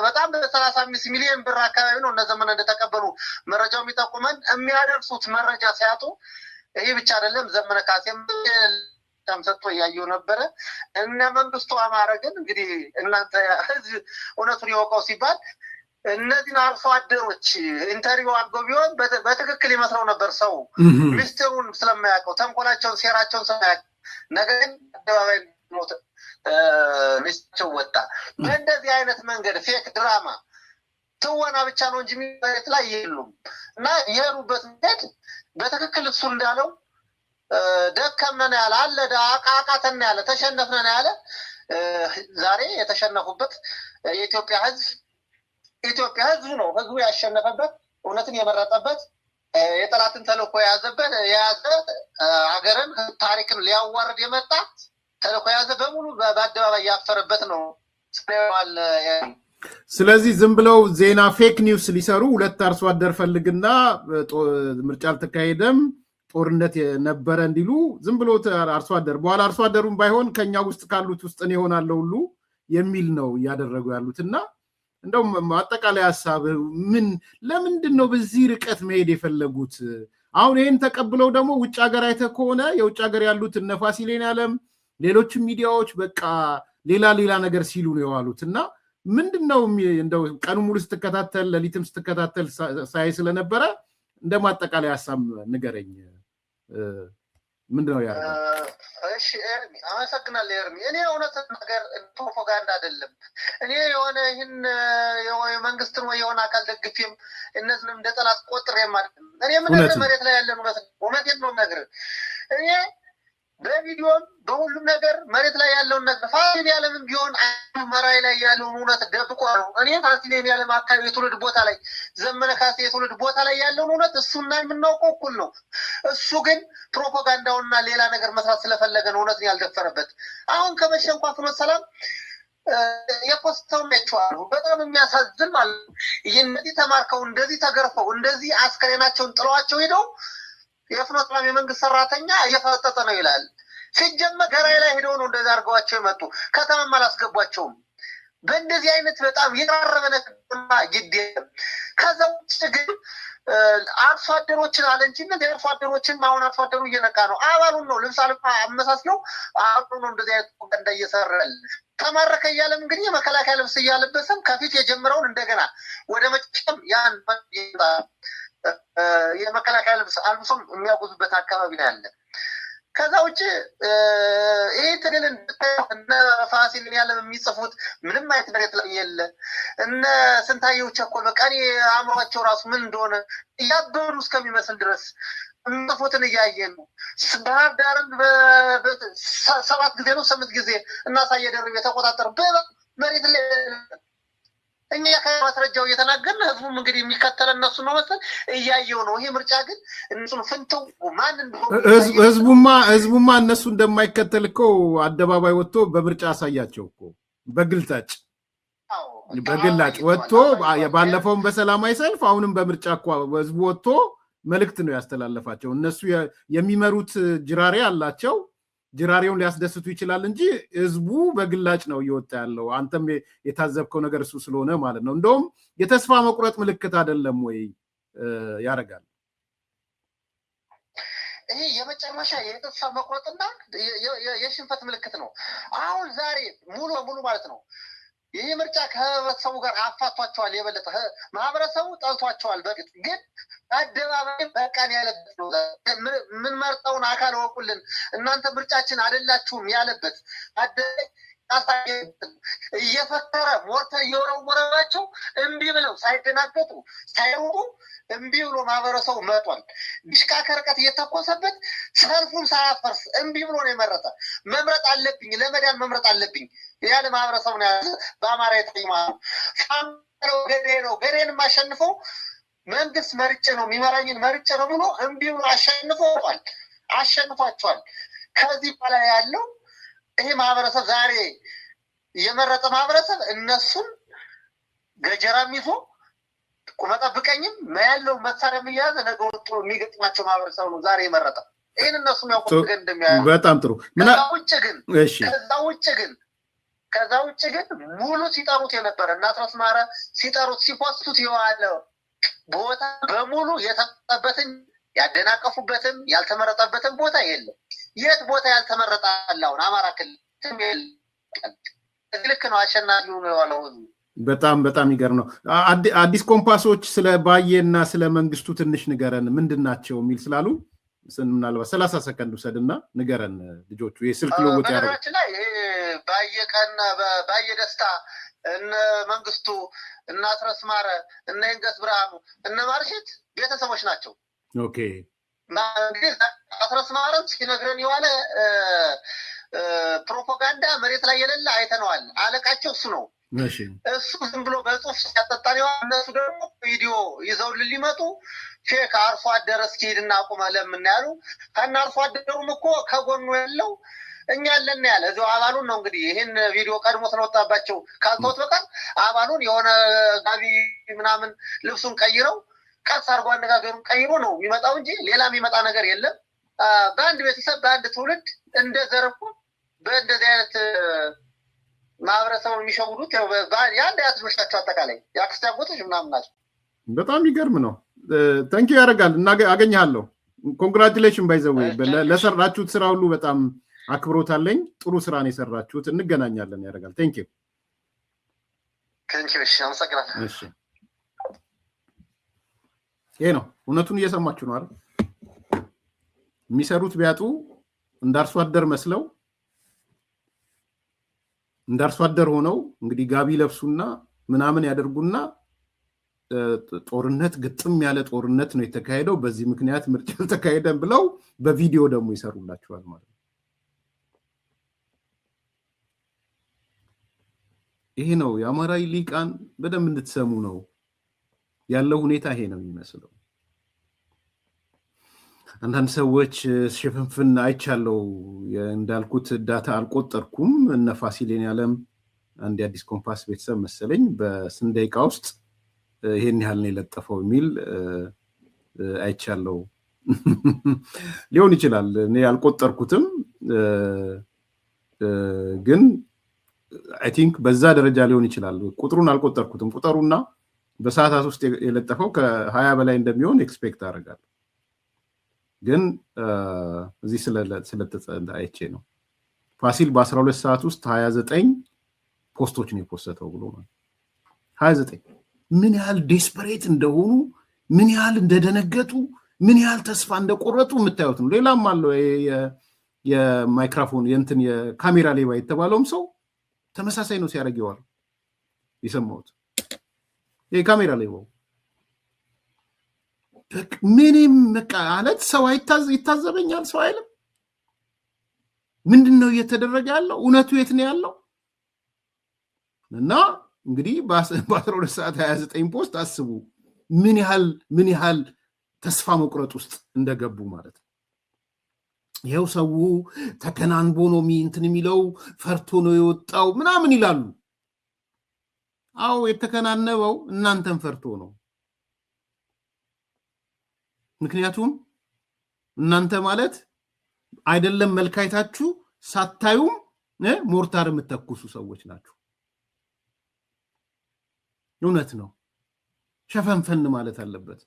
በጣም በ35 ሚሊዮን ብር አካባቢ ነው እነዘመነ እንደተቀበሉ መረጃው የሚጠቁመን የሚያደርሱት መረጃ ሲያጡ ይሄ ብቻ አይደለም ዘመነ ካሴም ተምሰጥቶ ያየው ነበር እነ መንግስቱ አማረ ግን እንግዲህ እናንተ ህዝብ እውነቱን ይወቀው ሲባል እነዚህን አርሶ አደሮች ኢንተርቪው አድርገው ቢሆን በትክክል ይመስለው ነበር ሰው ሚስጥሩን ስለማያውቀው ተንኮላቸውን ሴራቸውን ስለማያውቅ ነገር ግን አደባባይ ሚስጥራቸው ወጣ። በእንደዚህ አይነት መንገድ ፌክ ድራማ ትወና ብቻ ነው እንጂ የሚባሉት ላይ የሉም እና የሄዱበት መንገድ በትክክል እሱ እንዳለው ደከምነን ያለ አለ አቃቃተን ያለ ተሸነፍነን ያለ ዛሬ የተሸነፉበት የኢትዮጵያ ህዝብ ነው። ህዝቡ ያሸነፈበት እውነትን የመረጠበት የጠላትን ተልእኮ የያዘ ሀገርን ታሪክን ሊያዋርድ የመጣ ተልእኮ የያዘ በሙሉ በአደባባይ ያፈረበት ነው። ስለዚህ ዝም ብለው ዜና ፌክ ኒውስ ሊሰሩ ሁለት አርሶ አደር ፈልግና ምርጫ አልተካሄደም ጦርነት ነበረ እንዲሉ ዝም ብሎ አርሶ አደር በኋላ አርሶ አደሩን ባይሆን ከኛ ውስጥ ካሉት ውስጥ ነው ይሆናለው ሁሉ የሚል ነው ያደረጉ ያሉትና እንደው አጠቃላይ ሐሳብ ለምንድን ነው በዚህ ርቀት መሄድ የፈለጉት? አሁን ይሄን ተቀብለው ደግሞ ውጭ ሀገር አይተህ ከሆነ የውጭ ሀገር ያሉት እነ ፋሲሌን ዓለም ሌሎችም ሚዲያዎች በቃ ሌላ ነገር ሲሉ ነው የዋሉትና ምንድነው እንደው ቀኑ ሙሉ ስትከታተል ለሊትም ስትከታተል ሳይ ስለነበረ እንደማጠቃላይ ሐሳብ ንገረኝ። ምንድነው ያለው? እሺ አመሰግናለሁ ኤርሚ። እኔ እውነት ነገር ፕሮፓጋንዳ አይደለም። እኔ የሆነ ይህን መንግስትን ወይ የሆነ አካል ደግፌም እነዚህንም እንደ ጠላት ቆጥሬም አይደለም። እኔ ምን መሬት ላይ ያለን እውነቴን ነው ነገር እኔ በቪዲዮም በሁሉም ነገር መሬት ላይ ያለውን ነገር ፋሲል ያለምን ቢሆን መራይ ላይ ያለውን እውነት ደብቆ ነው። እኔ ፋሲል ያለም አካባቢ የትውልድ ቦታ ላይ ዘመነ ካሴ የትውልድ ቦታ ላይ ያለውን እውነት እሱና የምናውቀው እኩል ነው። እሱ ግን ፕሮፓጋንዳውና ሌላ ነገር መስራት ስለፈለገ ነው እውነትን ያልደፈረበት። አሁን ከመሸ እንኳን ፍኖተ ሰላም የፖስተው ነችዋሉ በጣም የሚያሳዝን ማለት እነዚህ ተማርከው እንደዚህ ተገርፈው እንደዚህ አስከሬናቸውን ጥለዋቸው ሄደው የፍኖተ ሰላም የመንግስት ሰራተኛ እየፈጠጠ ነው ይላል። ሲጀመር ገራይ ላይ ሄደው ነው እንደዛ አድርገዋቸው የመጡ ከተማም አላስገቧቸውም። በእንደዚህ አይነት በጣም የራረበ ነገርና ግዴ ከዛ ውጭ ግን አርሶ አደሮችን አለ እንጂ እነዚህ አርሶ አደሮችን አሁን አርሶ አደሩ እየነቃ ነው። አባሉን ነው ልብስ አልፋ አመሳስለው አባሉ ነው እንደዚህ አይነት ቆንዳ እየሰራል ተማረከ እያለም እንግዲህ የመከላከያ ልብስ እያለበሰም ከፊት የጀመረውን እንደገና ወደ መጨም ያን የመከላከያ ልብስ አልብሶም የሚያጉዙበት አካባቢ ነው ያለ። ከዛ ውጭ ይሄ ትግል እነ ፋሲል ያለም የሚጽፉት ምንም አይነት መሬት ላይ የለ። እነ ስንታየው ቸኮል በቃ እኔ አእምሯቸው ራሱ ምን እንደሆነ እያበሩ እስከሚመስል ድረስ የሚጽፉትን እያየን ነው። ባህር ዳርን 7 ጊዜ ነው 8 ጊዜ እናሳየ ደርብ የተቆጣጠሩ መሬት ላይ እኛ ከማስረጃው እየተናገርን ህዝቡም እንግዲህ የሚከተለን እነሱ ነው መሰል እያየው ነው። ይሄ ምርጫ ግን እነሱን ፍንተው ማን እንደሆነ ህዝቡማ እነሱ እንደማይከተል እኮ አደባባይ ወጥቶ በምርጫ አሳያቸው እኮ በግልጽ በግላጭ ወጥቶ ባለፈውም በሰላማዊ ሰልፍ አሁንም በምርጫ እኮ ህዝቡ ወጥቶ መልእክት ነው ያስተላለፋቸው። እነሱ የሚመሩት ጅራሬ አላቸው። ጅራሬውን ሊያስደስቱ ይችላል እንጂ ህዝቡ በግላጭ ነው እየወጣ ያለው። አንተም የታዘብከው ነገር እሱ ስለሆነ ማለት ነው። እንደውም የተስፋ መቁረጥ ምልክት አይደለም ወይ ያረጋል? ይሄ የመጨረሻ የተስፋ መቁረጥና የሽንፈት ምልክት ነው። አሁን ዛሬ ሙሉ በሙሉ ማለት ነው ይህ ምርጫ ከህብረተሰቡ ጋር አፋቷቸዋል። የበለጠ ማህበረሰቡ ጠልቷቸዋል። በግጥ ግን አደባባይ በቃን ያለበት ነው። ምን መርጠውን አካል ወቁልን እናንተ ምርጫችን አይደላችሁም ያለበት አደባባይ እየፈከረ ሞርተር እየወረወረባቸው እምቢ ብለው ሳይደናገጡ ሳይወጡ እምቢ ብሎ ማህበረሰቡ መጧል። ዲሽቃ ከርቀት እየተኮሰበት ሰልፉን ሳያፈርስ እምቢ ብሎ ነው የመረጠ። መምረጥ አለብኝ ለመዳን መምረጥ አለብኝ ያለ ማህበረሰቡ ነው ያለ። በአማራ የጠይማው ገዴ ነው ገዴን ማሸንፈው መንግስት መርጬ ነው የሚመራኝን መርጬ ነው ብሎ እምቢ ብሎ አሸንፏቸዋል። ከዚህ በላይ ያለው ይሄ ማህበረሰብ ዛሬ የመረጠ ማህበረሰብ እነሱን ገጀራም ይዞ ቁመጠብቀኝም ያለው መሳሪያ የሚያዘ ነገር ወጥቶ የሚገጥማቸው ማህበረሰብ ነው ዛሬ የመረጠ። ይሄን እነሱም ያውቁት እንደሚያዩ በጣም ጥሩ። ከዛ ውጭ ግን ሙሉ ሲጠሩት የነበረ እናት አስማረ ሲጠሩት ሲፖስቱት የዋለ ቦታ በሙሉ የተጠበትን ያደናቀፉበትም ያልተመረጠበትም ቦታ የለም። የት ቦታ ያልተመረጠ አላውን አማራ ክልል ልክ ነው። አሸናፊው ነው ያለው በጣም ይገርም ነው። አዲስ ኮምፓሶች ስለ ባየና ስለ መንግስቱ ትንሽ ንገረን ምንድናቸው የሚል ስላሉ ምናልባት 30 ሰከንድ ውሰድና ንገረን ልጆቹ የስልክ ልውውጥ ያደርጉ። ላይ ባየቀና ባየደስታ እነ መንግስቱ እነ አስረስ ማረ እነ ይንገስ ብርሃኑ እነ ማርሽት ቤተሰቦች ናቸው። ኦኬ እንግዲህ አስረስ ማረም ሲነግረን የዋለ ፕሮፓጋንዳ መሬት ላይ የሌለ አይተነዋል። አለቃቸው እሱ ነው። እሱ ዝም ብሎ በጽሁፍ ሲያጠጣን የዋለ እነሱ ደግሞ ቪዲዮ ይዘው ሊመጡ ሼክ አርሶ አደር እስኪ ሄድና አቁመ ለምን ያሉ ከና አርሶ አደሩም እኮ ከጎኑ ያለው እኛ አለን ያለ እዚሁ አባሉን ነው። እንግዲህ ይሄን ቪዲዮ ቀድሞ ስለወጣባቸው ካልተወት በቃ አባሉን የሆነ ጋቢ ምናምን ልብሱን ቀይረው ቀስ አድርጎ አነጋገሩን ቀይሮ ነው የሚመጣው እንጂ ሌላ የሚመጣ ነገር የለም። በአንድ ቤተሰብ በአንድ ትውልድ እንደዘረፉ በእንደዚህ አይነት ማህበረሰቡን የሚሸውዱት የአንድ አያት ልጆቻቸው አጠቃላይ የአክስት አጎቶች ምናምን ናቸው። በጣም ይገርም ነው። ታንኪዩ ያደርጋል እና አገኘሃለሁ። ኮንግራቹሌሽን ባይዘው ለሰራችሁት ስራ ሁሉ በጣም አክብሮት አለኝ። ጥሩ ስራ ነው የሰራችሁት። እንገናኛለን ያደርጋል። ታንኪዩ እሺ አመሰግናለሁ። እሺ ይሄ ነው እውነቱን እየሰማችሁ ነው አይደል? የሚሰሩት ቢያጡ እንዳርሶ አደር መስለው እንዳርሶ አደር ሆነው እንግዲህ ጋቢ ለብሱና ምናምን ያደርጉና ጦርነት ግጥም ያለ ጦርነት ነው የተካሄደው፣ በዚህ ምክንያት ምርጫ ተካሄደን ብለው በቪዲዮ ደግሞ ይሰሩላችኋል ማለት ነው። ይሄ ነው የአማራ ሊቃን በደንብ እንድትሰሙ ነው ያለው ሁኔታ። ይሄ ነው የሚመስለው። አንዳንድ ሰዎች ሽፍንፍን አይቻለው እንዳልኩት ዳታ አልቆጠርኩም። እነ ፋሲሌን ያለም አንድ የአዲስ ኮምፓስ ቤተሰብ መሰለኝ በስንት ደቂቃ ውስጥ ይሄን ያህል ነው የለጠፈው የሚል አይቻለው። ሊሆን ይችላል እኔ አልቆጠርኩትም፣ ግን አይ ቲንክ በዛ ደረጃ ሊሆን ይችላል። ቁጥሩን አልቆጠርኩትም። ቁጥሩና በሰዓታት ውስጥ የለጠፈው ከ20 በላይ እንደሚሆን ኤክስፔክት አደርጋለሁ። ግን እዚህ ስለተጸዳ አይቼ ነው ፋሲል በ12 ሰዓት ውስጥ 29 ፖስቶች ነው የፖስተው ብሎ ማለት 29። ምን ያህል ዴስፐሬት እንደሆኑ፣ ምን ያህል እንደደነገጡ፣ ምን ያህል ተስፋ እንደቆረጡ የምታዩት ነው። ሌላም አለው የማይክሮፎን የእንትን የካሜራ ሌባ የተባለውም ሰው ተመሳሳይ ነው ሲያደርግ ይዋል የሰማሁት። የካሜራ ሌባው ምንም በቃ አለት ሰው ይታዘበኛል ሰው አይልም። ምንድነው እየተደረገ ያለው? እውነቱ የት ነው ያለው? እና እንግዲህ በ12 ሰዓት 29 ፖስት አስቡ ምን ያህል ተስፋ መቁረጥ ውስጥ እንደገቡ ማለት ነው። ይሄው ሰው ተከናንቦ ነው እንትን የሚለው ፈርቶ ነው የወጣው ምናምን ይላሉ። አዎ የተከናነበው እናንተን ፈርቶ ነው። ምክንያቱም እናንተ ማለት አይደለም መልካይታችሁ ሳታዩም ሞርታር የምትተኩሱ ሰዎች ናችሁ። እውነት ነው። ሸፈንፈን ማለት አለበት።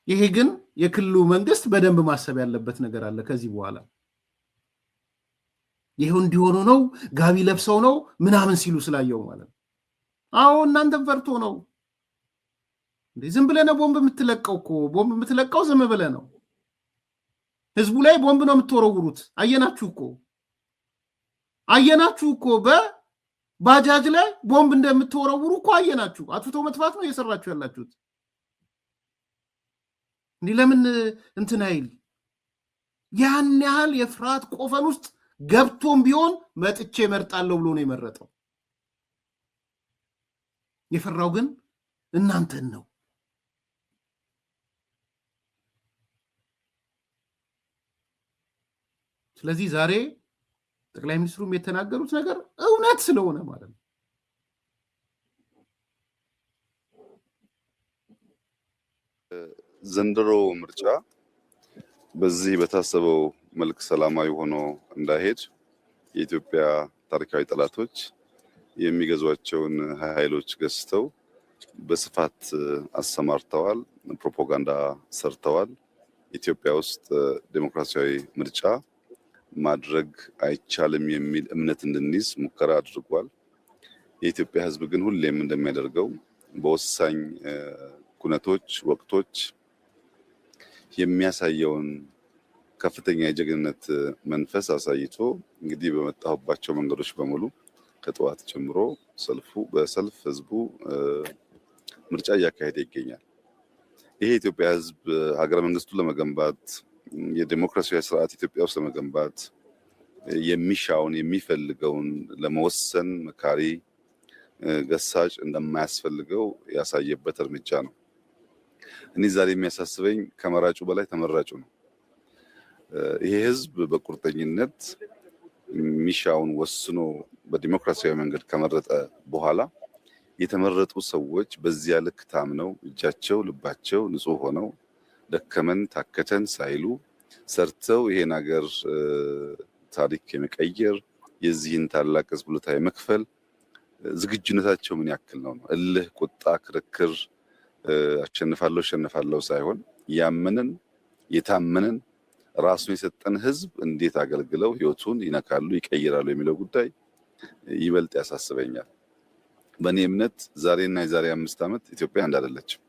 ይሄ ግን የክልሉ መንግስት በደንብ ማሰብ ያለበት ነገር አለ። ከዚህ በኋላ ይሄው እንዲሆኑ ነው ጋቢ ለብሰው ነው ምናምን ሲሉ ስላየው ማለት ነው። አዎ እናንተም ፈርቶ ነው። ዝም ብለህ ነው ቦምብ የምትለቀው እኮ። ቦምብ የምትለቀው ዝም ብለህ ነው። ህዝቡ ላይ ቦምብ ነው የምትወረውሩት። አየናችሁ እኮ በባጃጅ ላይ ቦምብ እንደምትወረውሩ እኮ አየናችሁ። አጥፍቶ መጥፋት ነው እየሰራችሁ ያላችሁት። ለምን እንትን አይል? ያን ያህል የፍርሃት ቆፈን ውስጥ ገብቶም ቢሆን መጥቼ መርጣለሁ ብሎ ነው የመረጠው። የፈራው ግን እናንተን ነው። ስለዚህ ዛሬ ጠቅላይ ሚኒስትሩም የተናገሩት ነገር እውነት ስለሆነ ማለት ነው ዘንድሮ ምርጫ በዚህ በታሰበው መልክ ሰላማዊ ሆኖ እንዳይሄድ የኢትዮጵያ ታሪካዊ ጠላቶች የሚገዟቸውን ኃይሎች ገዝተው በስፋት አሰማርተዋል፣ ፕሮፓጋንዳ ሰርተዋል። ኢትዮጵያ ውስጥ ዴሞክራሲያዊ ምርጫ ማድረግ አይቻልም የሚል እምነት እንድንይዝ ሙከራ አድርጓል። የኢትዮጵያ ሕዝብ ግን ሁሌም እንደሚያደርገው በወሳኝ ኩነቶች ወቅቶች የሚያሳየውን ከፍተኛ የጀግንነት መንፈስ አሳይቶ እንግዲህ በመጣሁባቸው መንገዶች በሙሉ ከጠዋት ጀምሮ በሰልፍ ህዝቡ ምርጫ እያካሄደ ይገኛል። ይሄ የኢትዮጵያ ሕዝብ ሀገረ መንግስቱን ለመገንባት የዲሞክራሲያዊ ስርዓት ኢትዮጵያ ውስጥ ለመገንባት የሚሻውን የሚፈልገውን ለመወሰን መካሪ ገሳጭ እንደማያስፈልገው ያሳየበት እርምጃ ነው። እኔ ዛሬ የሚያሳስበኝ ከመራጩ በላይ ተመራጩ ነው። ይሄ ህዝብ በቁርጠኝነት ሚሻውን ወስኖ በዲሞክራሲያዊ መንገድ ከመረጠ በኋላ የተመረጡ ሰዎች በዚያ ልክ ታምነው እጃቸው ልባቸው ንጹህ ሆነው ደከመን ታከተን ሳይሉ ሰርተው ይሄን ሀገር ታሪክ የመቀየር የዚህን ታላቅ ህዝብ ውለታ የመክፈል ዝግጁነታቸው ምን ያክል ነው? እልህ፣ ቁጣ፣ ክርክር አሸንፋለሁ ሳይሆን ያመንን የታመንን ራሱን የሰጠን ህዝብ እንዴት አገልግለው ህይወቱን ይነካሉ ይቀይራሉ የሚለው ጉዳይ ይበልጥ ያሳስበኛል። በእኔ እምነት ዛሬና የዛሬ 5 ዓመት ኢትዮጵያ አንድ አይደለችም።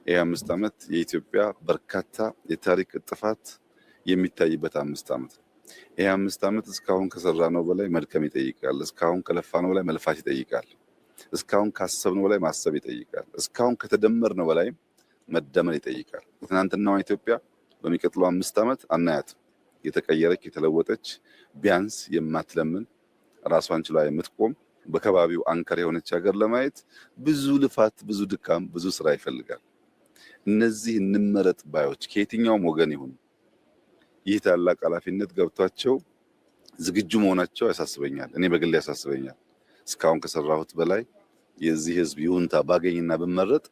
ይሄ 5 ዓመት የኢትዮጵያ በርካታ የታሪክ ጥፋት የሚታይበት 5 ዓመት ነው። ይሄ 5 ዓመት እስካሁን ከሰራነው በላይ መድከም ይጠይቃል። እስካሁን ከለፋነው በላይ መልፋት ይጠይቃል። እስካሁን ካሰብነው በላይ ማሰብ ይጠይቃል። እስካሁን ከተደመርነው በላይ መደመር ይጠይቃል። ትናንትናዋ ኢትዮጵያ በሚቀጥለው 5 ዓመት አናያትም። የተቀየረች የተለወጠች ቢያንስ የማትለምን ራሷን ችላ የምትቆም በከባቢው አንከር የሆነች ሀገር ለማየት ብዙ ልፋት፣ ብዙ ድካም፣ ብዙ ስራ ይፈልጋል። እነዚህ እንመረጥ ባዮች ከየትኛውም ወገን ይሁን ይህ ታላቅ ኃላፊነት ገብቷቸው ዝግጁ መሆናቸው ያሳስበኛል። እኔ በግሌ ያሳስበኛል። እስካሁን ከሰራሁት በላይ የዚህ ህዝብ ይሁንታ ባገኝና ብመረጥ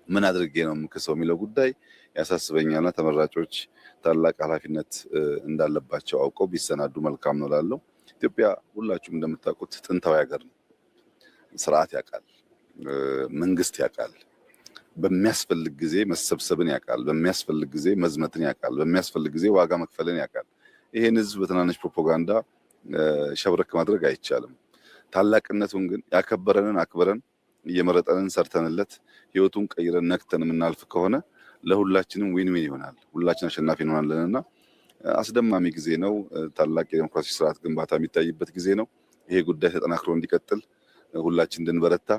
ምን አድርጌ ነው የምክሰው የሚለው ጉዳይ ያሳስበኛልና ተመራጮች ታላቅ ኃላፊነት እንዳለባቸው አውቀው ቢሰናዱ መልካም ነው እላለሁ። ኢትዮጵያ ሁላችሁም እንደምታውቁት ጥንታዊ ሀገር ነው። ስርዓት ያውቃል፣ መንግስት ያውቃል፣ በሚያስፈልግ ጊዜ መሰብሰብን ያውቃል፣ በሚያስፈልግ ጊዜ መዝመትን ያውቃል፣ በሚያስፈልግ ጊዜ ዋጋ መክፈልን ያውቃል። ይሄን ህዝብ በትናንሽ ፕሮፓጋንዳ ሸብረክ ማድረግ አይቻልም። ታላቅነቱን ግን ያከበረንን አክብረን እየመረጠንን ሰርተንለት ህይወቱን ቀይረን ነክተን የምናልፍ ከሆነ ለሁላችንም ዊን ዊን ይሆናል። ሁላችን አሸናፊ እንሆናለንና አስደማሚ ጊዜ ነው። ታላቅ የዲሞክራሲ ስርዓት ግንባታ የሚታይበት ጊዜ ነው። ይሄ ጉዳይ ተጠናክሮ እንዲቀጥል ሁላችን እንድንበረታ፣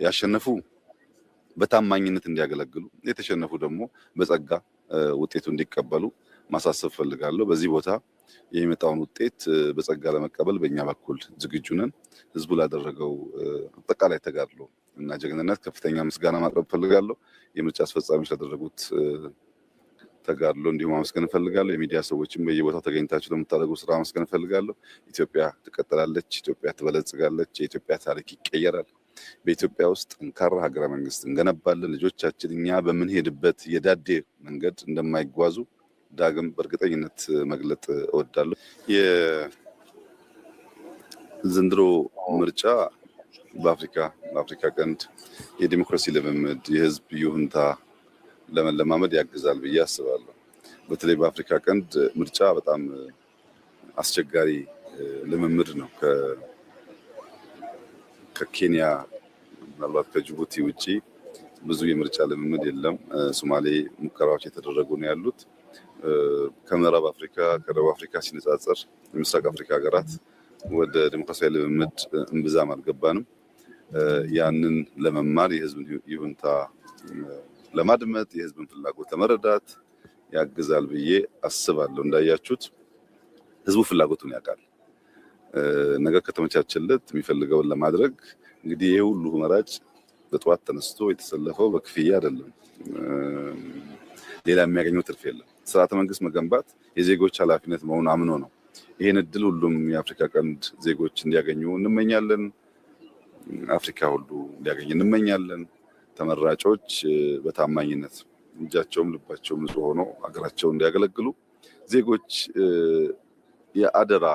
ያሸነፉ በታማኝነት እንዲያገለግሉ፣ የተሸነፉ ደግሞ በጸጋ ውጤቱ እንዲቀበሉ ማሳሰብ ፈልጋለሁ። በዚህ ቦታ የሚመጣውን ውጤት በጸጋ ለመቀበል በእኛ በኩል ዝግጁ ነን። ህዝቡ ላደረገው አጠቃላይ ተጋድሎ እና ጀግንነት ከፍተኛ ምስጋና ማቅረብ ፈልጋለሁ። የምርጫ አስፈጻሚዎች ላደረጉት ተጋድሎ እንዲሁም ማመስገን ፈልጋለሁ። የሚዲያ ሰዎችም በየቦታው ተገኝታችሁ ለምታደርጉ ስራ ማመስገን ፈልጋለሁ። ኢትዮጵያ ትቀጥላለች፣ ኢትዮጵያ ትበለጽጋለች፣ የኢትዮጵያ ታሪክ ይቀየራል። በኢትዮጵያ ውስጥ ጠንካራ ሀገረ መንግስት እንገነባለን። ልጆቻችን እኛ በምንሄድበት የዳዴ መንገድ እንደማይጓዙ ዳግም በእርግጠኝነት መግለጥ እወዳለሁ። የዘንድሮ ምርጫ በአፍሪካ ቀንድ የዲሞክራሲ ልምምድ የህዝብ ይሁንታ ለመለማመድ ያግዛል ብዬ አስባለሁ። በተለይ በአፍሪካ ቀንድ ምርጫ በጣም አስቸጋሪ ልምምድ ነው። ከኬንያ ምናልባት ከጅቡቲ ውጪ ብዙ የምርጫ ልምምድ የለም። ሶማሌ ሙከራዎች የተደረጉ ነው ያሉት። ከምዕራብ አፍሪካ ከደቡብ አፍሪካ ሲነጻጸር የምስራቅ አፍሪካ ሀገራት ወደ ዲሞክራሲያዊ ልምምድ እምብዛም አልገባንም። ያንን ለመማር የህዝብን ይሁንታ ለማድመጥ የህዝብን ፍላጎት ለመረዳት ያግዛል ብዬ አስባለሁ። እንዳያችሁት ህዝቡ ፍላጎቱን ያውቃል። ነገር ከተመቻቸለት የሚፈልገውን ለማድረግ እንግዲህ ይሄ ሁሉ መራጭ በጠዋት ተነስቶ የተሰለፈው በክፍያ አይደለም። ሌላ የሚያገኘው ትርፍ የለም። ስርዓተ መንግስት መገንባት የዜጎች ኃላፊነት መሆኑን አምኖ ነው። ይሄን እድል ሁሉም የአፍሪካ ቀንድ ዜጎች እንዲያገኙ እንመኛለን። አፍሪካ ሁሉ እንዲያገኝ እንመኛለን። ተመራጮች በታማኝነት እጃቸውም ልባቸውም ንጹህ ሆኖ ሀገራቸውን እንዲያገለግሉ፣ ዜጎች የአደራ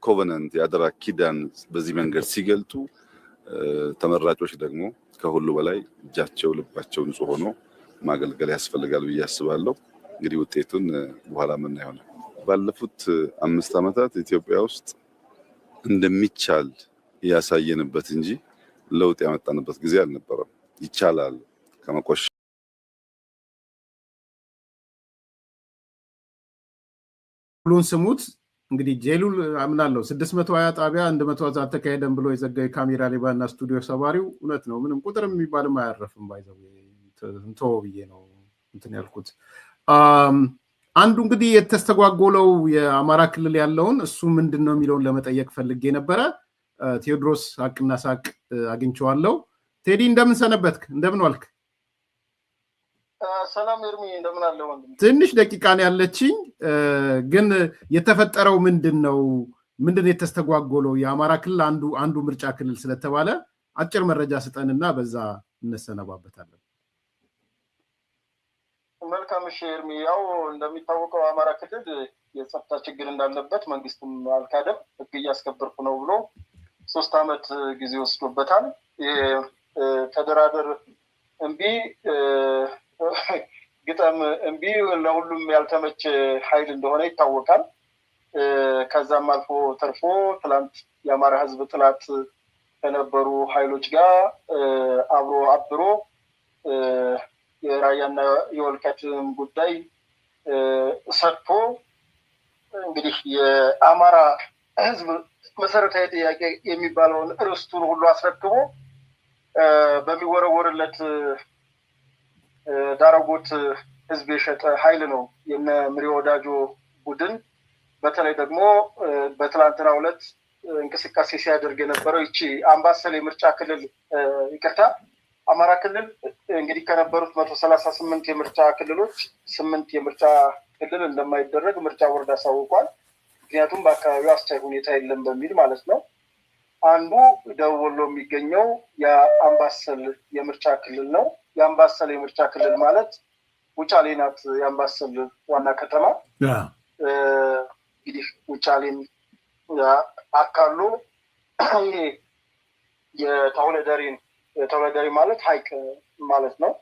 ኮቨነንት የአደራ ኪዳን በዚህ መንገድ ሲገልጡ፣ ተመራጮች ደግሞ ከሁሉ በላይ እጃቸው ልባቸው ንጹህ ሆኖ ማገልገል ያስፈልጋል ብዬ አስባለሁ። እንግዲህ ውጤቱን በኋላ ምን ይሆናል። ባለፉት 5 ዓመታት ኢትዮጵያ ውስጥ እንደሚቻል ያሳየንበት እንጂ ለውጥ ያመጣንበት ጊዜ አልነበረም። ይቻላል ከመቆሽ ሁሉን ስሙት እንግዲህ ጄሉል አምናለሁ 620 ጣቢያ 100 አልተካሄደም ብሎ የዘጋው ካሜራ ሌባና ስቱዲዮ ሰባሪው እውነት ነው። ምንም ቁጥር የሚባልም አያረፍም። ባይዘው እንተው ብዬ ነው እንትን ያልኩት። አንዱ እንግዲህ የተስተጓጎለው የአማራ ክልል ያለውን እሱ ምንድነው የሚለውን ለመጠየቅ ፈልጌ ነበረ። ቴዎድሮስ ሀቅና ሳቅ አግኝቼዋለሁ። ቴዲ እንደምን ሰነበትክ? እንደምን ዋልክ? ሰላም ኤርሚ እንደምን አለ ወንድም? ትንሽ ደቂቃ ነው ያለችኝ፣ ግን የተፈጠረው ምንድነው የተስተጓጎለው? የአማራ ክልል አንዱ ምርጫ ክልል ስለተባለ አጭር መረጃ ስጠንና በዛ እንሰነባበታለን። መልካም እሺ ኤርሚ፣ ያው እንደሚታወቀው አማራ ክልል የጸጥታ ችግር እንዳለበት መንግስትም አልካደም። ህግ እያስከበርኩ ነው ብሎ 3 ዓመት ጊዜ ወስዶበታል። ተደራደር እምቢ ግጠም እምቢ ለሁሉም ያልተመቸ ኃይል እንደሆነ ይታወቃል። ከዛም አልፎ ተርፎ ትላንት የአማራ ህዝብ ጥላት ከነበሩ ኃይሎች ጋር አብሮ አብሮ የራያና የወልቃይትን ጉዳይ ሰጥቶ እንግዲህ የአማራ ህዝብ መሰረታዊ ጥያቄ የሚባለውን ርስቱን ሁሉ አስረክቦ በሚወረወርለት ዳረጎት ህዝብ የሸጠ ኃይል ነው የነ ምሪ ወዳጆ ቡድን። በተለይ ደግሞ በትላንትናው ዕለት እንቅስቃሴ ሲያደርግ የነበረው ይቺ አምባሰል የምርጫ ክልል ይቅርታ አማራ ክልል እንግዲህ ከነበሩት 138 የምርጫ ክልሎች 8 የምርጫ ክልል እንደማይደረግ ምርጫ ቦርድ አሳውቋል። ምክንያቱም በአካባቢው አስቻይ ሁኔታ የለም በሚል ማለት ነው። አንዱ ደቡብ ወሎ የሚገኘው የአምባሰል የምርጫ ክልል ነው። የአምባሰል የምርጫ ክልል ማለት ውጫሌ ናት የአምባሰል ዋና ከተማ። እንግዲህ ውጫሌን አካሎ ይሄ ተውለደሪ ማለት ሀይቅ ማለት ነው።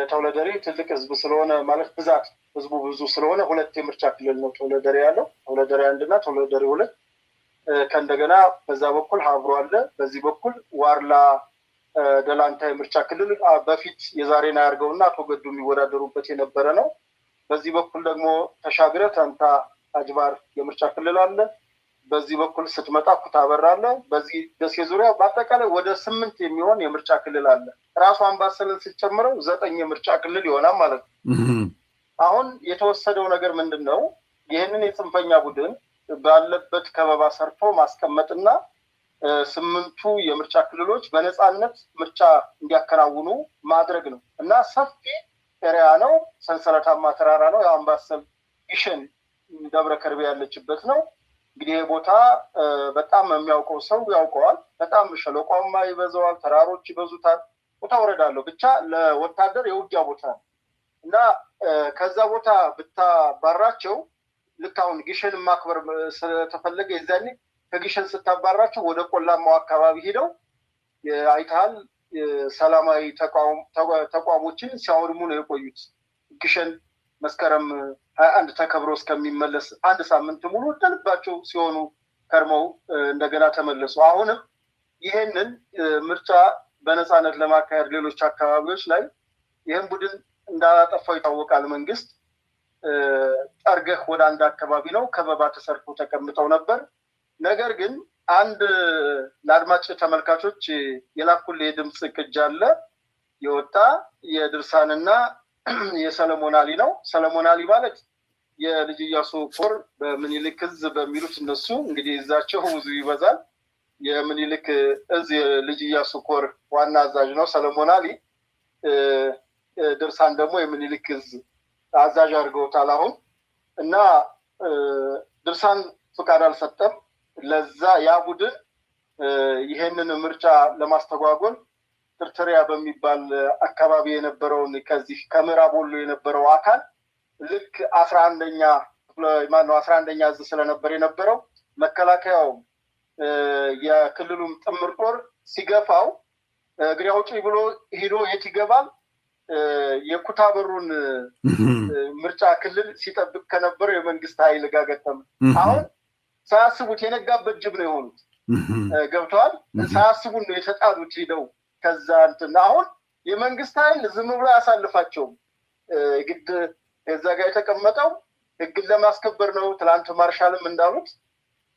ተውለደሪ ትልቅ ህዝብ ስለሆነ ማለት ብዛት ህዝቡ ብዙ ስለሆነ 2 የምርጫ ክልል ነው ተውለደሪ ያለው። ተውለደሪ 1 እና ተውለደሪ 2። ከእንደገና በዛ በኩል ሀብሮ አለ። በዚህ በኩል ዋርላ ደላንታ የምርጫ ክልል በፊት የዛሬን አያርገውና አቶ ገዱ የሚወዳደሩበት የነበረ ነው። በዚህ በኩል ደግሞ ተሻግረ ተንታ አጅባር የምርጫ ክልል አለ። በዚህ በኩል ስትመጣ ኩታበር አለ። በዚህ ደሴ ዙሪያ በአጠቃላይ ወደ 8 የሚሆን የምርጫ ክልል አለ። ራሱ አምባሰልን ሲጨምረው 9 የምርጫ ክልል ይሆናል ማለት ነው። አሁን የተወሰደው ነገር ምንድነው? ይህንን የጽንፈኛ ቡድን ባለበት ከበባ ሰርቶ ማስቀመጥና 8ቱ የምርጫ ክልሎች በነፃነት ምርጫ እንዲያከናውኑ ማድረግ ነው እና ሰፊ ኤሪያ ነው። ሰንሰለታማ ተራራ ነው። የአምባሰል ግሸን ደብረ ከርቤ ያለችበት ነው። እንግዲህ ቦታ በጣም የሚያውቀው ሰው ያውቀዋል። በጣም ሸለቋማ ይበዛዋል፣ ተራሮች ይበዙታል። ቦታ ወረዳለሁ ብቻ ለወታደር የውጊያ ቦታ ነው እና ከዛ ቦታ ብታባራቸው ልክ አሁን ግሸን ማክበር ስለተፈለገ የዛኔ ከግሸን ስታባራቸው ወደ ቆላማው አካባቢ ሄደው አይተሃል ሰላማዊ ተቋሞችን ሲያወድሙ ነው የቆዩት። ግሸን መስከረም 21 ተከብሮ እስከሚመለስ 1 ሳምንት ሙሉ ደልባቸው ሲሆኑ ከርመው እንደገና ተመለሱ። አሁንም ይሄንን ምርጫ በነፃነት ለማካሄድ ሌሎች አካባቢዎች ላይ ይህን ቡድን እንዳጠፋው ይታወቃል። መንግስት ጠርገህ ወደ አንድ አካባቢ ነው ከበባ ተሰርቶ ተቀምጠው ነበር። ነገር ግን አንድ ለአድማጭ ተመልካቾች የላኩል የድምፅ ቅጅ አለ የወጣ የድርሳንና የሰለሞን አሊ ነው። ሰለሞን አሊ ማለት የልጅ ኢያሱ ኮር በምኒልክ እዝ በሚሉት እነሱ እንግዲህ እዛቸው ብዙ ይበዛል። የምኒልክ እዝ የልጅ ኢያሱ ኮር ዋና አዛዥ ነው ሰለሞን አሊ። ድርሳን ደግሞ የምኒልክ እዝ አዛዥ አድርገውታል አሁን እና ድርሳን ፍቃድ አልሰጠም ለዛ ያ ቡድን ይሄንን ምርጫ ለማስተጓጎል ትርትሪያ በሚባል አካባቢ የነበረውን ከዚህ ከምዕራብ ወሎ የነበረው አካል ልክ 11ኛ እዝ ስለነበር የነበረው መከላከያው የክልሉም ጥምር ጦር ሲገፋው እግሬ አውጪ ብሎ ሄዶ የት ይገባል? የኩታበሩን ምርጫ ክልል ሲጠብቅ ከነበረው የመንግስት ኃይል ጋር ገጠመ። አሁን ሳያስቡት የነጋበት ጅብ ነው የሆኑት። ገብቷል ሳያስቡን ነው የተጣሉት ሄደው ከዛ እንትና አሁን የመንግስት ኃይል ዝም ብሎ ያሳልፋቸው ግድ እዛ ጋር የተቀመጠው ህግን ለማስከበር ነው ትላንት ማርሻልም እንዳሉት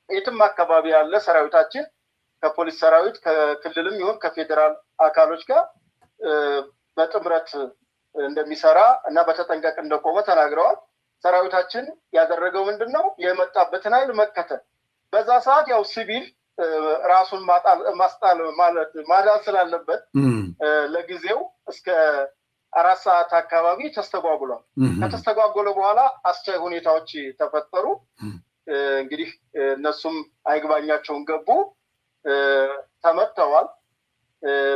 የትም አካባቢ ያለ ሰራዊታችን ከፖሊስ ሰራዊት ከክልልም ይሁን ከፌደራል አካሎች ጋር በጥምረት እንደሚሰራ እና በተጠንቀቅ እንደቆመ ተናግረዋል ሰራዊታችን ያደረገው ምንድነው የመጣበትን ኃይል መከተል በዛ ሰዓት ያው ሲቪል ራሱን ማስጣል ማለት ማዳን ስላለበት ለጊዜው እስከ 4 ሰዓት አካባቢ ተስተጓጉሏል ከተስተጓጎለ በኋላ አስቻይ ሁኔታዎች ተፈጠሩ እንግዲህ እነሱም አይግባኛቸውን ገቡ ተመተዋል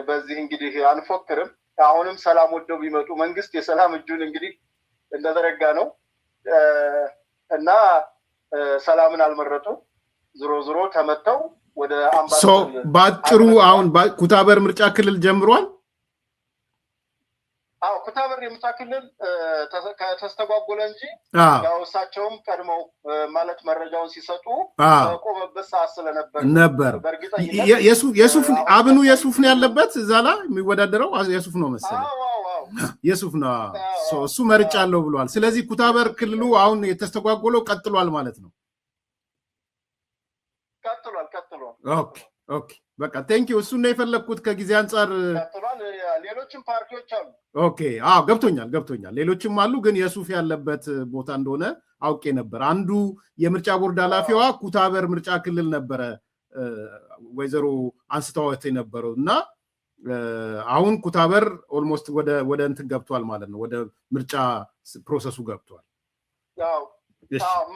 በዚህ እንግዲህ አንፎክርም አሁንም ሰላም ወደው ቢመጡ መንግስት የሰላም እጁን እንግዲህ እንደተረጋ ነው እና ሰላምን አልመረጡ ዝሮ ተመተው ወደ አምባሰል ባጭሩ አሁን ኩታበር ምርጫ ክልል ጀምሯል ኩታበር የምርጫ ክልል ተስተጓጎለ እንጂ ያው እሳቸውም ቀድመው ማለት መረጃውን ሲሰጡ ቆመበት ሰዓት ስለነበር የሱፍ አብኑ የሱፍ ነው ያለበት እዛ ላይ የሚወዳደረው የሱፍ ነው መሰለኝ የሱፍ ነው እሱ መርጫለሁ ብሏል ስለዚህ ኩታበር ክልሉ አሁን የተስተጓጎለው ቀጥሏል ማለት ነው ቀጥሏል ኦኬ በቃ ቴንኪው እሱ ነው የፈለኩት ከጊዜ አንፃር ቀጥሏል ሌሎችም ፓርቲዎች አሉ ኦኬ ገብቶኛል ሌሎችም አሉ ግን የሱፍ ያለበት ቦታ እንደሆነ አውቄ ነበር አንዱ የምርጫ ቦርድ ኃላፊዋ ኩታበር ምርጫ ክልል ነበረ ወይዘሮ አንስተዋት የነበረው እና አሁን ኩታበር ኦልሞስት ወደ እንትን ገብቷል ማለት ነው ወደ ምርጫ ፕሮሰሱ ገብቷል ያው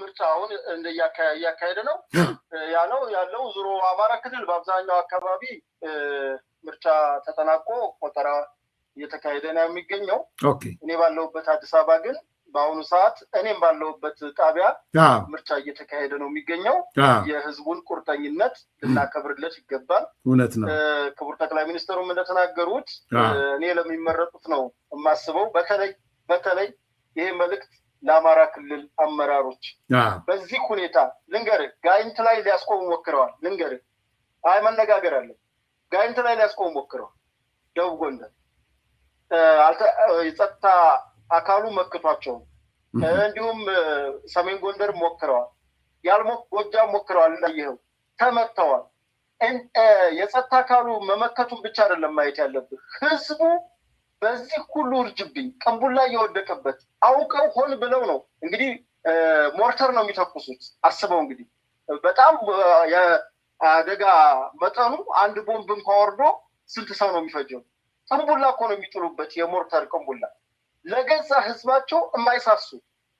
ምርጫውን እያካሄደ ነው ያለው ዙሮ አማራ ክልል በአብዛኛው አካባቢ ምርጫ ተጠናቆ ቆጠራ እየተካሄደ ነው የሚገኘው እኔ ባለሁበት አዲስ አበባ ግን በአሁኑ ሰዓት እኔም ባለሁበት ጣቢያ ምርጫ እየተካሄደ ነው የሚገኘው የህዝቡን ቁርጠኝነት ልናከብርለት ይገባል እውነት ነው ክቡር ጠቅላይ ሚኒስትሩም እንደተናገሩት እኔ ለሚመረጡት ነው የማስበው በተለይ ይሄ መልእክት ለአማራ ክልል አመራሮች በዚህ ሁኔታ ልንገርህ ጋይንት ላይ ሊያስቆሙ ሞክረዋል ልንገርህ መነጋገር አለ ጋይንት ላይ ሊያስቆሙ ሞክረዋል ደቡብ ጎንደር የጸጥታ አካሉ መክቷቸው እንዲሁም ሰሜን ጎንደር ሞክረዋል ጎጃም ሞክረዋል እንዳየኸው ተመተዋል የጸጥታ አካሉ መመከቱን ብቻ አይደለም ማየት ያለብህ ህዝቡ በዚህ ሁሉ እርጅብኝ ቅንቡላ እየወደቀበት አውቀው ሆን ብለው ነው እንግዲህ ሞርተር ነው የሚተኩሱት አስበው እንግዲህ በጣም የአደጋ መጠኑ አንድ ቦምብ እንኳን ወርዶ ስንት ሰው ነው የሚፈጀው ቅንቡላ እኮ ነው የሚጥሉበት የሞርተር ቅንቡላ ለገዛ ህዝባቸው የማይሳሱ